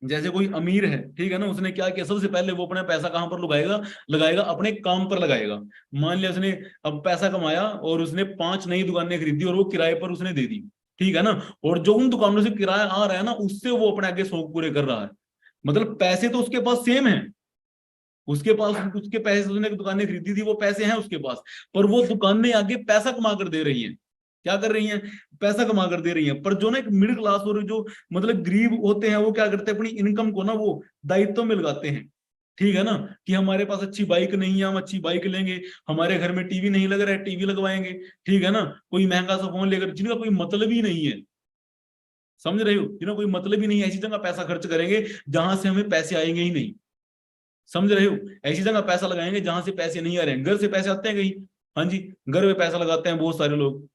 जैसे कोई अमीर है, ठीक है ना, उसने क्या किया, सबसे पहले वो अपना पैसा कहां पर लगाएगा, लगाएगा अपने काम पर लगाएगा। मान लिया उसने अब पैसा कमाया और उसने 5 नई दुकानें खरीदी और वो किराए पर उसने दे दी, ठीक है ना। और जो उन दुकानों से किराया आ रहा है ना, उससे वो अपने आगे शौक पूरे कर रहा है। मतलब पैसे तो उसके पास सेम है, उसके पास उसके पैसे से उसने दुकानें खरीदी थी, वो पैसे हैं उसके पास, पर वो दुकानें आगे पैसा कमा कर दे रही हैं, क्या कर रही हैं, पैसा कमा कर दे रही हैं। पर जो ना एक मिडिल क्लास और जो मतलब गरीब होते हैं, वो क्या करते हैं, अपनी इनकम को ना वो दायित्व में लगाते हैं, ठीक है ना, कि हमारे पास अच्छी बाइक नहीं है, हम अच्छी बाइक लेंगे, हमारे घर में टीवी नहीं लग रहा है, टीवी लगवाएंगे, ठीक है ना, कोई महंगा सा फोन लेकर, जिनका कोई मतलब ही नहीं है, समझ रहे हो, जिनका कोई मतलब ही नहीं है, ऐसी जगह पैसा खर्च करेंगे जहां से हमें पैसे आएंगे ही नहीं, समझ रहे हो, ऐसी जगह पैसा लगाएंगे जहां से पैसे नहीं आ रहे हैं। घर से पैसे आते हैं कहीं, हाँ जी, घर में पैसा लगाते हैं बहुत सारे लोग,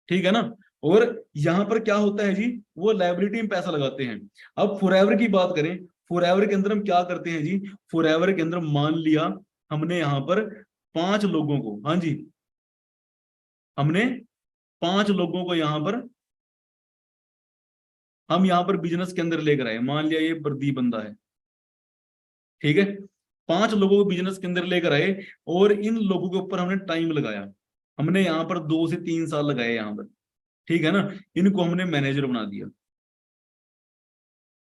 ठीक है ना। और यहां पर क्या होता है जी, वो लायबिलिटी में पैसा लगाते हैं। अब फॉरएवर की बात करें, फॉरएवर के अंदर हम क्या करते हैं जी, फॉरएवर के अंदर मान लिया हमने यहां पर 5 लोगों को, हाँ जी, हमने 5 लोगों को यहां पर, हम यहां पर बिजनेस के अंदर लेकर आए, मान लिया ये प्रदीप बंदा है, ठीक है, 5 लोगों को बिजनेस के अंदर लेकर आए, और इन लोगों के ऊपर हमने टाइम लगाया, हमने यहाँ पर 2 से 3 साल लगाए यहाँ पर, ठीक है ना, इनको हमने मैनेजर बना दिया,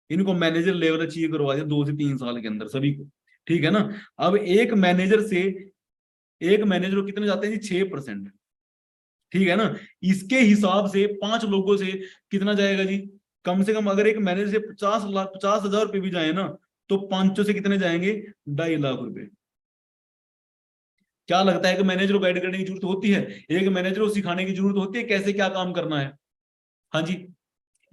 इनको मैनेजर लेवल अचीव करवा दिया 2 से 3 साल के अंदर सभी को, ठीक है ना। अब एक मैनेजर को कितने जाते हैं जी, 6%, ठीक है ना। इसके हिसाब से 5 लोगों से कितना जाएगा जी, कम से कम अगर एक मैनेजर से 50 लाख 50,000 रुपये भी जाए ना, तो 500 से कितने जाएंगे, 2.5 लाख रुपए। क्या लगता है कि मैनेजर को गाइड करने की जरूरत होती है, एक मैनेजर को सिखाने की जरूरत होती है कैसे क्या काम करना है, हाँ जी,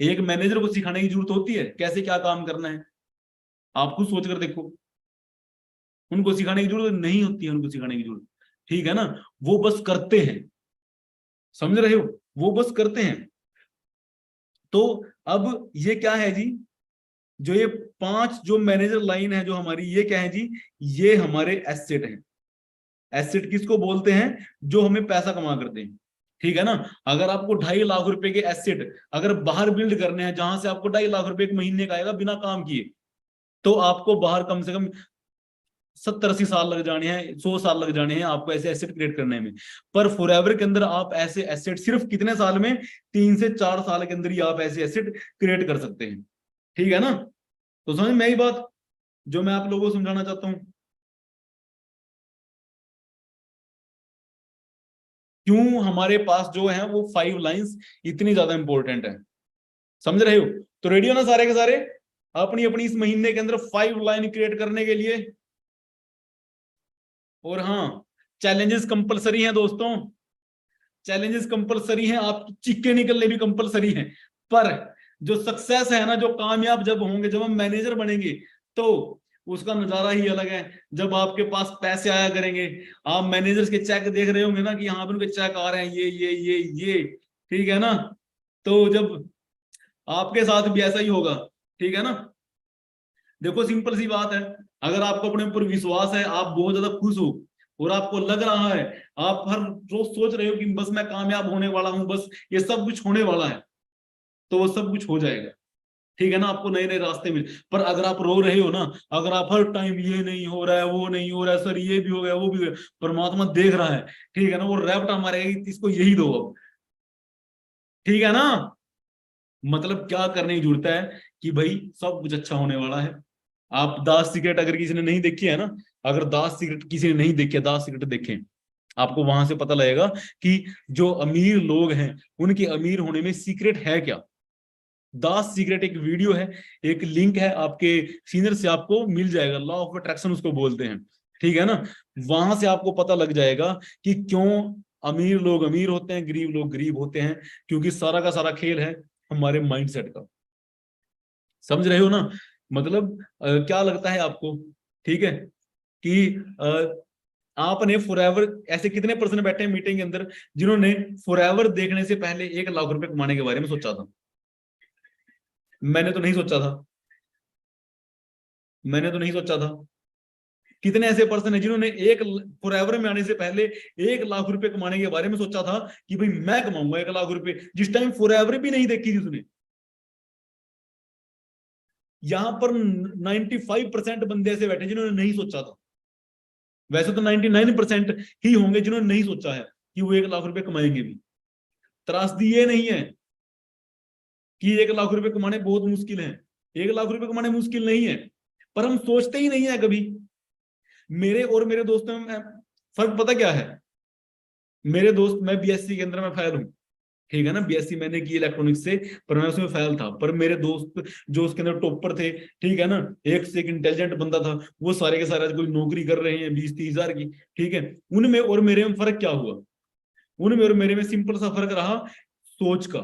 एक मैनेजर को सिखाने की जरूरत होती है कैसे क्या काम करना है, आप खुद सोच कर देखो, उनको सिखाने की जरूरत नहीं होती है, उनको सिखाने की जरूरत, ठीक है ना, वो बस करते हैं, समझ रहे हो, वो बस करते हैं। तो अब ये क्या है जी, जो ये 5 जो मैनेजर लाइन है जो हमारी, ये क्या है जी, ये हमारे एसेट हैं। एसेट किसको बोलते हैं, जो हमें पैसा कमा करते हैं, ठीक है ना। अगर आपको 2.5 लाख रुपए के एसेट अगर बाहर बिल्ड करने हैं, जहां से आपको 2.5 लाख रुपए एक महीने का आएगा बिना काम किए, तो आपको बाहर कम से कम 70-80 साल लग जाने हैं, 100 साल लग जाने हैं आपको ऐसे एसेट क्रिएट करने में। पर फॉरएवर के अंदर आप ऐसे एसेट सिर्फ कितने साल में, 3 से 4 साल के अंदर ही आप ऐसे एसेट क्रिएट कर सकते हैं, ठीक है ना। तो समझ में आई बात जो मैं आप लोगों को समझाना चाहता हूं, क्यों हमारे पास जो है वो 5 लाइंस इतनी ज्यादा इंपॉर्टेंट है, समझ रहे हो। तो रेडी हो ना सारे के सारे, अपनी अपनी इस महीने के अंदर 5 लाइन क्रिएट करने के लिए। और हाँ, चैलेंजेस कंपलसरी हैं दोस्तों, चैलेंजेस कंपलसरी हैं, आपकी चिक्के निकलने भी कंपलसरी हैं। पर जो सक्सेस है ना, जो कामयाब जब होंगे, जब हम मैनेजर बनेंगे, तो उसका नजारा ही अलग है। जब आपके पास पैसे आया करेंगे, आप मैनेजर्स के चेक देख रहे होंगे ना, कि यहाँ पर उनके चेक आ रहे हैं, ये ठीक है ना। तो जब आपके साथ भी ऐसा ही होगा, ठीक है ना। देखो सिंपल सी बात है, अगर आपको अपने ऊपर विश्वास है, आप बहुत ज्यादा खुश हो, और आपको लग रहा है, आप हर रोज सोच रहे हो कि बस मैं कामयाब होने वाला हूं, बस ये सब कुछ होने वाला है, तो वो सब कुछ हो जाएगा, ठीक है ना। आपको नए नए रास्ते मिले। पर अगर आप रो रहे हो ना, अगर आप हर टाइम ये नहीं हो रहा है, वो नहीं हो रहा है, सर ये भी हो गया, वो भी हो गया, परमात्मा देख रहा है, ठीक है ना, वो रैप्टा मारेगा, इसको यही दो अब, ठीक है ना। मतलब क्या करने की जरूरत है, कि भाई सब कुछ अच्छा होने वाला है। आप दास सीक्रेट अगर किसी ने नहीं देखी है ना, अगर दास सीक्रेट किसी ने नहीं देखी है, दास सीक्रेट देखें, आपको वहां से पता लगेगा कि जो अमीर लोग हैं उनके अमीर होने में सीक्रेट है क्या। दास सीक्रेट एक वीडियो है, एक लिंक है, आपके सीनियर से आपको मिल जाएगा, लॉ ऑफ अट्रैक्शन उसको बोलते हैं, ठीक है ना। वहां से आपको पता लग जाएगा कि क्यों अमीर लोग अमीर होते हैं, गरीब लोग गरीब होते हैं, क्योंकि सारा का सारा खेल है हमारे माइंडसेट का, समझ रहे हो ना। मतलब क्या लगता है आपको, ठीक है, कि आपने फॉरएवर, ऐसे कितने पर्सन बैठे हैं मीटिंग के अंदर जिन्होंने फॉरएवर देखने से पहले 1 लाख रुपए कमाने के बारे में सोचा था। मैंने तो नहीं सोचा था, मैंने तो नहीं सोचा था। कितने ऐसे पर्सन है जिन्होंने एक फॉरएवर में आने से पहले 1 लाख रुपए कमाने के बारे में सोचा था, कि भाई मैं कमाऊंगा 1 लाख रुपए, जिस टाइम फॉरएवर भी नहीं देखी थी उसने। यहां पर 95% बंदे ऐसे बैठे जिन्होंने नहीं सोचा था। वैसे तो 99% ही होंगे जिन्होंने नहीं सोचा है कि वो 1 लाख रुपए कमाएंगे भी। त्रासदी ये नहीं है कि 1 लाख रुपए कमाने बहुत मुश्किल है, 1 लाख रुपए कमाने मुश्किल नहीं है, पर हम सोचते ही नहीं है कभी। मेरे और मेरे दोस्तों में फर्क पता क्या है, मेरे दोस्त, मैं बीएससी के अंदर मैं फेल हूं, ठीक है ना। बीएससी मैंने की इलेक्ट्रॉनिक्स से, पर मैं उसमें फेल था। पर मेरे दोस्त जो उसके अंदर टॉपर थे, ठीक है ना, एक से एक इंटेलिजेंट बंदा था, वो सारे के सारे आज कोई नौकरी कर रहे हैं 20-30 हजार की। ठीक है, उनमें और मेरे में फर्क क्या हुआ? उनमें और मेरे में सिंपल सा फर्क रहा सोच का।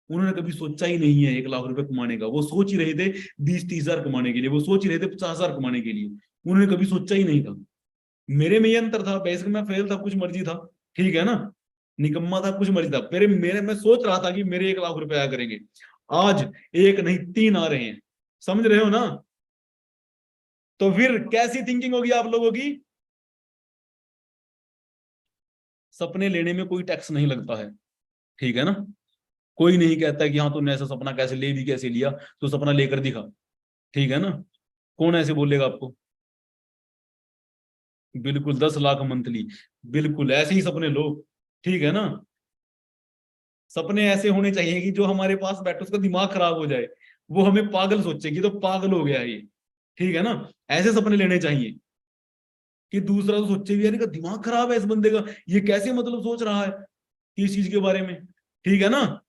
उन्होंने कभी सोचा ही नहीं है 1 लाख रुपए कमाने का, वो सोच ही रहे थे 20-30 हजार कमाने के लिए, वो सोच ही रहे थे 50 हजार कमाने के लिए। उन्होंने कभी सोचा ही नहीं था। मेरे में ये अंतर था, बेसिक में फेल था, कुछ मर्जी था, ठीक है ना, निकम्मा था, कुछ मर्जी था। मेरे मेरे मैं सोच रहा था कि मेरे 1 लाख रुपए आया करेंगे। आज एक नहीं 3 आ रहे हैं, समझ रहे हो ना। तो फिर कैसी थिंकिंग होगी आप लोगों की? सपने लेने में कोई टैक्स नहीं लगता है, ठीक है ना। कोई नहीं कहता कि हाँ तूने ऐसा सपना कैसे ले भी कैसे लिया, तो सपना लेकर दिखा, ठीक है ना। कौन ऐसे बोलेगा आपको? बिल्कुल 10 लाख मंथली, बिल्कुल ऐसे ही सपने लो, ठीक है ना। सपने ऐसे होने चाहिए कि जो हमारे पास बैठे उसका दिमाग खराब हो जाए, वो हमें पागल सोचे कि तो पागल हो गया ये, ठीक है ना। ऐसे सपने लेने चाहिए कि दूसरा तो सोचे भी यार इनका दिमाग खराब है इस बंदे का, ये कैसे मतलब सोच रहा है किस चीज के बारे में, ठीक है ना।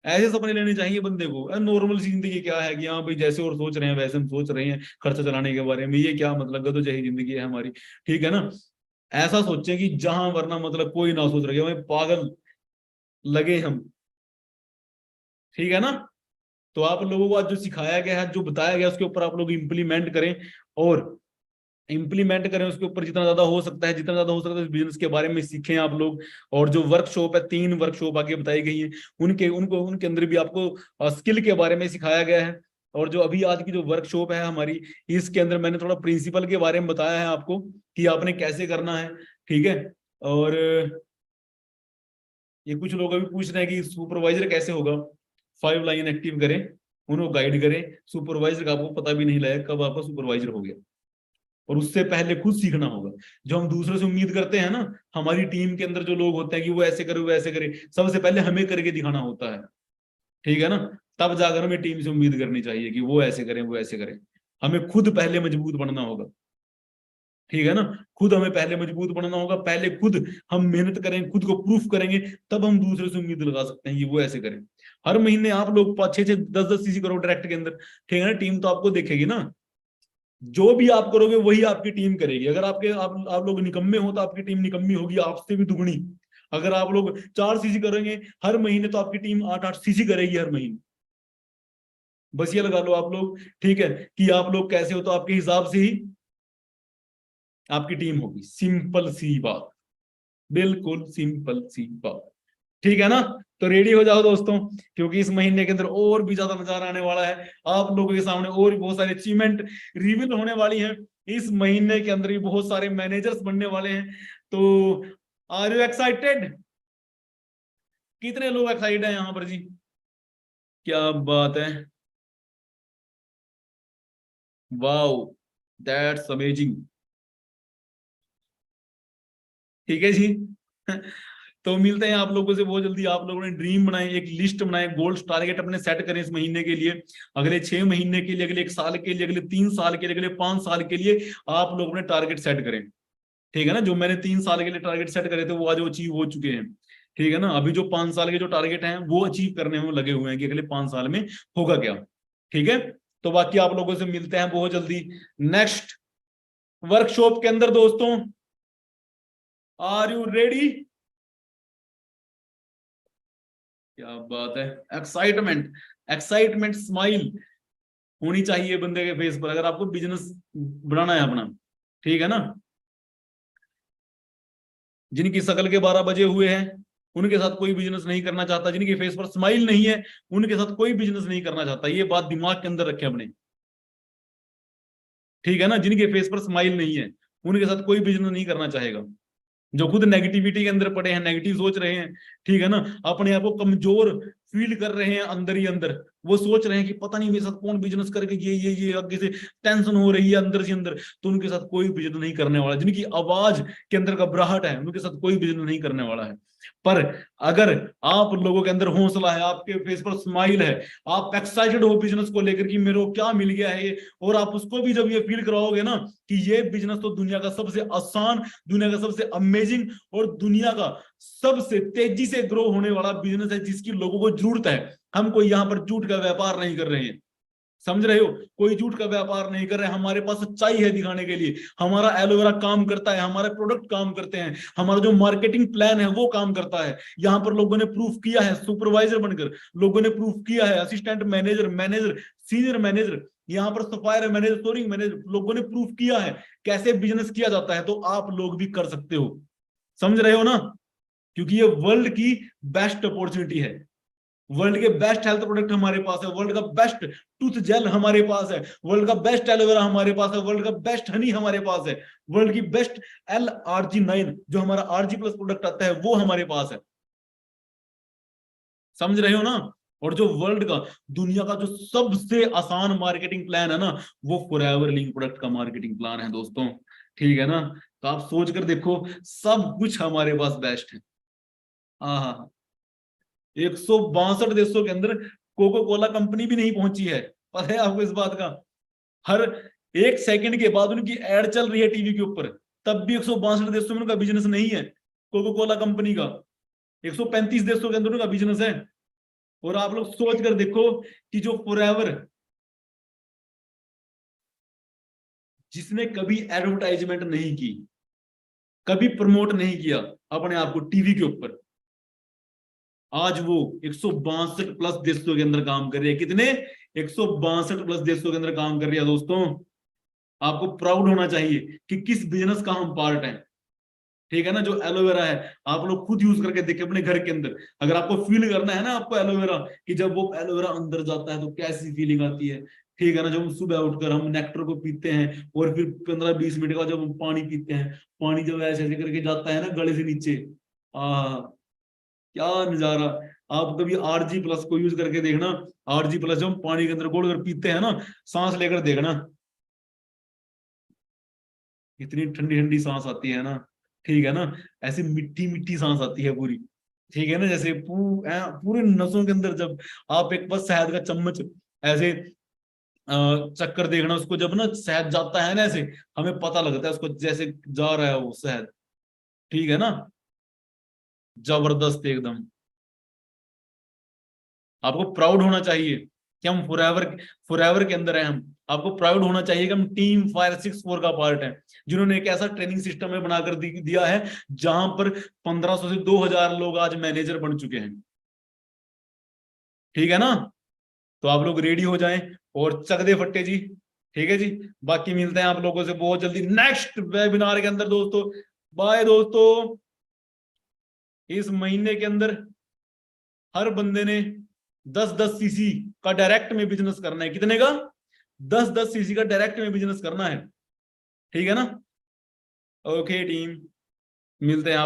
ऐसे सपने लेने चाहिए बंदे को। नॉर्मल सी जिंदगी क्या है कि हाँ भाई जैसे और सोच रहे हैं वैसे हम सोच रहे हैं खर्चा चलाने के बारे में, ये क्या मतलब गधोजही जिंदगी है हमारी, ठीक है ना। ऐसा सोचे कि जहां वरना मतलब कोई ना सोच रहे हमें पागल लगे हम, ठीक है ना। तो आप लोगों को आज जो सिखाया गया है, जो बताया गया, उसके ऊपर आप लोग इम्प्लीमेंट करें, और इम्प्लीमेंट करें उसके ऊपर जितना ज्यादा हो सकता है, जितना ज्यादा हो सकता है बिजनेस के बारे में सीखें आप लोग। और जो वर्कशॉप है, 3 वर्कशॉप आगे बताई गई हैं, उनके अंदर भी आपको स्किल के बारे में सिखाया गया है। और जो अभी आज की जो वर्कशॉप है हमारी, इसके अंदर मैंने थोड़ा प्रिंसिपल के बारे में बताया है आपको कि आपने कैसे करना है, ठीक है। और ये कुछ लोग अभी पूछ रहे हैं कि सुपरवाइजर कैसे होगा। 5 लाइन एक्टिव करें, उनको गाइड करें। सुपरवाइजर का आपको पता भी नहीं लगा कब आपका सुपरवाइजर हो गया। और उससे पहले खुद सीखना होगा। जो हम दूसरों से उम्मीद करते हैं ना, हमारी टीम के अंदर जो लोग होते हैं कि वो ऐसे करे वो ऐसे करे, सबसे पहले हमें करके दिखाना होता है, ठीक है ना। तब जाकर हमें टीम से उम्मीद करनी चाहिए कि वो ऐसे करें वो ऐसे करें। हमें खुद पहले मजबूत बनना होगा, ठीक है ना। खुद हमें पहले मजबूत बनना होगा, पहले खुद हम मेहनत करें, खुद को प्रूफ करेंगे, तब हम दूसरे से उम्मीद लगा सकते हैं कि वो ऐसे करें। हर महीने आप लोग 5-6 10-10 सीसी करो डायरेक्ट के अंदर, ठीक है ना। टीम तो आपको देखेगी ना, जो भी आप करोगे वही आपकी टीम करेगी। अगर आप लोग निकम्मे हो तो आपकी टीम निकम्मी होगी आपसे भी दुगनी। अगर आप लोग 4 सीसी करेंगे हर महीने तो आपकी टीम 8-8 सीसी करेगी हर महीने। बस ये लगा लो आप लोग, ठीक है, कि आप लोग कैसे हो तो आपके हिसाब से ही आपकी टीम होगी। सिंपल सी बात, बिल्कुल सिंपल सी बात, ठीक है ना। तो रेडी हो जाओ दोस्तों, क्योंकि इस महीने के अंदर और भी ज्यादा नजारा आने वाला है। आप लोगों के सामने और भी बहुत सारे अचीवमेंट रिवील होने वाली हैं। इस महीने के अंदर भी बहुत सारे मैनेजर्स बनने वाले हैं। तो आर यू एक्साइटेड? कितने लोग एक्साइटेड हैं यहाँ पर जी? क्या बात है, वाओ, दैट्स अमेजिंग। ठीक है जी। तो मिलते हैं आप लोगों से बहुत जल्दी। आप लोगों ने ड्रीम बनाए, एक लिस्ट बनाए, गोल्स टारगेट अपने सेट करें इस महीने के लिए, अगले 6 महीने के लिए, अगले 1 साल के लिए, अगले 3 साल के लिए, अगले 5 साल के लिए। आप लोग अपने टारगेट सेट करें, ठीक है ना। जो मैंने 3 साल के लिए टारगेट सेट करे थे वो आज अचीव हो चुके हैं, ठीक है ना। अभी जो 5 साल के जो टारगेट हैं वो अचीव करने में लगे हुए हैं कि अगले 5 साल में होगा क्या, ठीक है। तो बाकी आप लोगों से मिलते हैं बहुत जल्दी नेक्स्ट वर्कशॉप के अंदर दोस्तों। Are you ready? क्या बात है, एक्साइटमेंट, एक्साइटमेंट स्माइल होनी चाहिए बंदे के फेस पर अगर आपको बिजनेस बनाना है अपना, ठीक है ना। जिनकी शकल के 12 बजे हुए हैं उनके साथ कोई बिजनेस नहीं करना चाहता, जिनके फेस पर स्माइल नहीं है उनके साथ कोई बिजनेस नहीं करना चाहता। ये बात दिमाग के अंदर रखें अपने, ठीक है ना। जिनके फेस पर स्माइल नहीं है उनके साथ कोई बिजनेस नहीं करना चाहेगा। जो खुद नेगेटिविटी के अंदर पड़े हैं, नेगेटिव सोच रहे हैं, ठीक है ना, अपने आप को कमजोर फील कर रहे हैं अंदर ही अंदर, वो सोच रहे हैं कि पता नहीं मेरे साथ कौन बिजनेस करके ये आगे से टेंशन हो रही है अंदर से अंदर, तो उनके साथ कोई बिजनेस नहीं करने वाला। जिनकी आवाज के अंदर घबराहट है उनके साथ कोई बिजनेस नहीं करने वाला है। पर अगर आप लोगों के अंदर हौसला है, आपके फेस पर स्माइल है, आप एक्साइटेड हो बिजनेस को लेकर कि मेरे को क्या मिल गया है ये, और आप उसको भी जब ये फील कराओगे ना कि ये बिजनेस तो दुनिया का सबसे आसान, दुनिया का सबसे अमेजिंग और दुनिया का सबसे तेजी से ग्रो होने वाला बिजनेस है जिसकी लोगों को जरूरत है, हम कोई यहाँ पर झूठ का व्यापार नहीं कर रहे हैं, समझ रहे हो, कोई झूठ का व्यापार नहीं कर रहे हैं, हमारे पास सच्चाई है दिखाने के लिए, हमारा एलोवेरा काम करता है, हमारे प्रोडक्ट काम करते हैं, हमारा जो मार्केटिंग प्लान है वो काम करता है। यहाँ पर लोगों ने प्रूफ किया है, सुपरवाइजर बनकर लोगों ने प्रूफ किया है, assistant manager, manager, senior manager, यहाँ पर सप्लायर मैनेजर, स्टोरिंग मैनेजर, लोगों ने प्रूफ किया है कैसे बिजनेस किया जाता है, तो आप लोग भी कर सकते हो, समझ रहे हो ना, क्योंकि ये वर्ल्ड की बेस्ट अपॉर्चुनिटी है, वर्ल्ड के बेस्ट हेल्थ प्रोडक्ट हमारे पास है, वर्ल्ड का बेस्ट टूथ जेल हमारे पास है, वर्ल्ड का बेस्ट एलोवेरा हमारे पास है, वर्ल्ड का बेस्ट हनी हमारे पास है, वर्ल्ड की बेस्ट LRG9 जो हमारा RG प्लस प्रोडक्ट आता है वो हमारे पास है, समझ रहे हो ना। और जो वर्ल्ड का, दुनिया का जो सबसे आसान मार्केटिंग प्लान है ना, वो फॉरएवर लिंक प्रोडक्ट का मार्केटिंग प्लान है दोस्तों, ठीक है ना। तो आप सोच कर देखो, सब कुछ हमारे पास बेस्ट है। हाँ हाँ, 162 देशों के अंदर कोको कोला कंपनी भी नहीं पहुंची है, पता है आपको इस बात का, हर एक सेकंड के बाद उनकी एड चल रही है टीवी के ऊपर, तब भी 162 देशों में उनका बिजनेस नहीं है कोको कोला कंपनी का, 135 देशों के अंदर उनका बिजनेस है। और आप लोग सोच कर देखो कि जो फॉरएवर, जिसने कभी एडवर्टाइजमेंट नहीं की, कभी प्रमोट नहीं किया अपने आप को टीवी के ऊपर, आज वो 162 प्लस देशों के अंदर काम कर रही है, कितने, 162 प्लस देशों के अंदर काम कर रही है दोस्तों। आपको प्राउड होना चाहिए कि किस बिजनेस का हम पार्ट हैं, ठीक है ना। जो एलोवेरा है आप लोग खुद यूज करके देखिए अपने घर के अंदर, अगर आपको फील करना है ना आपको एलोवेरा, कि जब वो एलोवेरा अंदर जाता है तो कैसी फीलिंग आती है, ठीक है ना। जब हम सुबह उठकर हम नेक्टर को पीते हैं और फिर 15-20 मिनट का जब हम पानी पीते हैं, पानी जब ऐसे ऐसे करके जाता है ना गले से नीचे, आ क्या नजारा। आप कभी RG प्लस को यूज करके देखना, RG प्लस जब हम पानी के अंदर घोल कर पीते हैं ना, सांस लेकर देखना, इतनी ठंडी ठंडी सांस आती है ना, ठीक है ना, ऐसी मिट्टी मिट्टी सांस आती है पूरी, ठीक है ना, जैसे पूरे नसों के अंदर जब आप एक बस शहद का चम्मच ऐसे चक्कर देखना, उसको जब ना शहद जाता है ना ऐसे, हमें पता लगता है उसको जैसे जा रहा है वो शहद, ठीक है ना, जबरदस्त एकदम। आपको प्राउड होना चाहिए कि हम फॉरएवर, फॉरएवर के अंदर हैं हम, आपको प्राउड होना चाहिए कि हम टीम फायर 64 का पार्ट है, जिन्होंने एक ऐसा ट्रेनिंग सिस्टम में बनाकर दिया है जहां पर 1500 से 2000 लोग आज मैनेजर बन चुके हैं, ठीक है ना। तो आप लोग रेडी हो जाएं और चक दे फट्टे जी, ठीक है जी। बाकी मिलते हैं आप लोगों से बहुत जल्दी नेक्स्ट वेबिनार के अंदर दोस्तों। बाय दोस्तों। इस महीने के अंदर हर बंदे ने 10-10 सीसी का डायरेक्ट में बिजनेस करना है, कितने का, 10-10 सीसी का डायरेक्ट में बिजनेस करना है, ठीक है ना। ओके टीम, मिलते हैं आप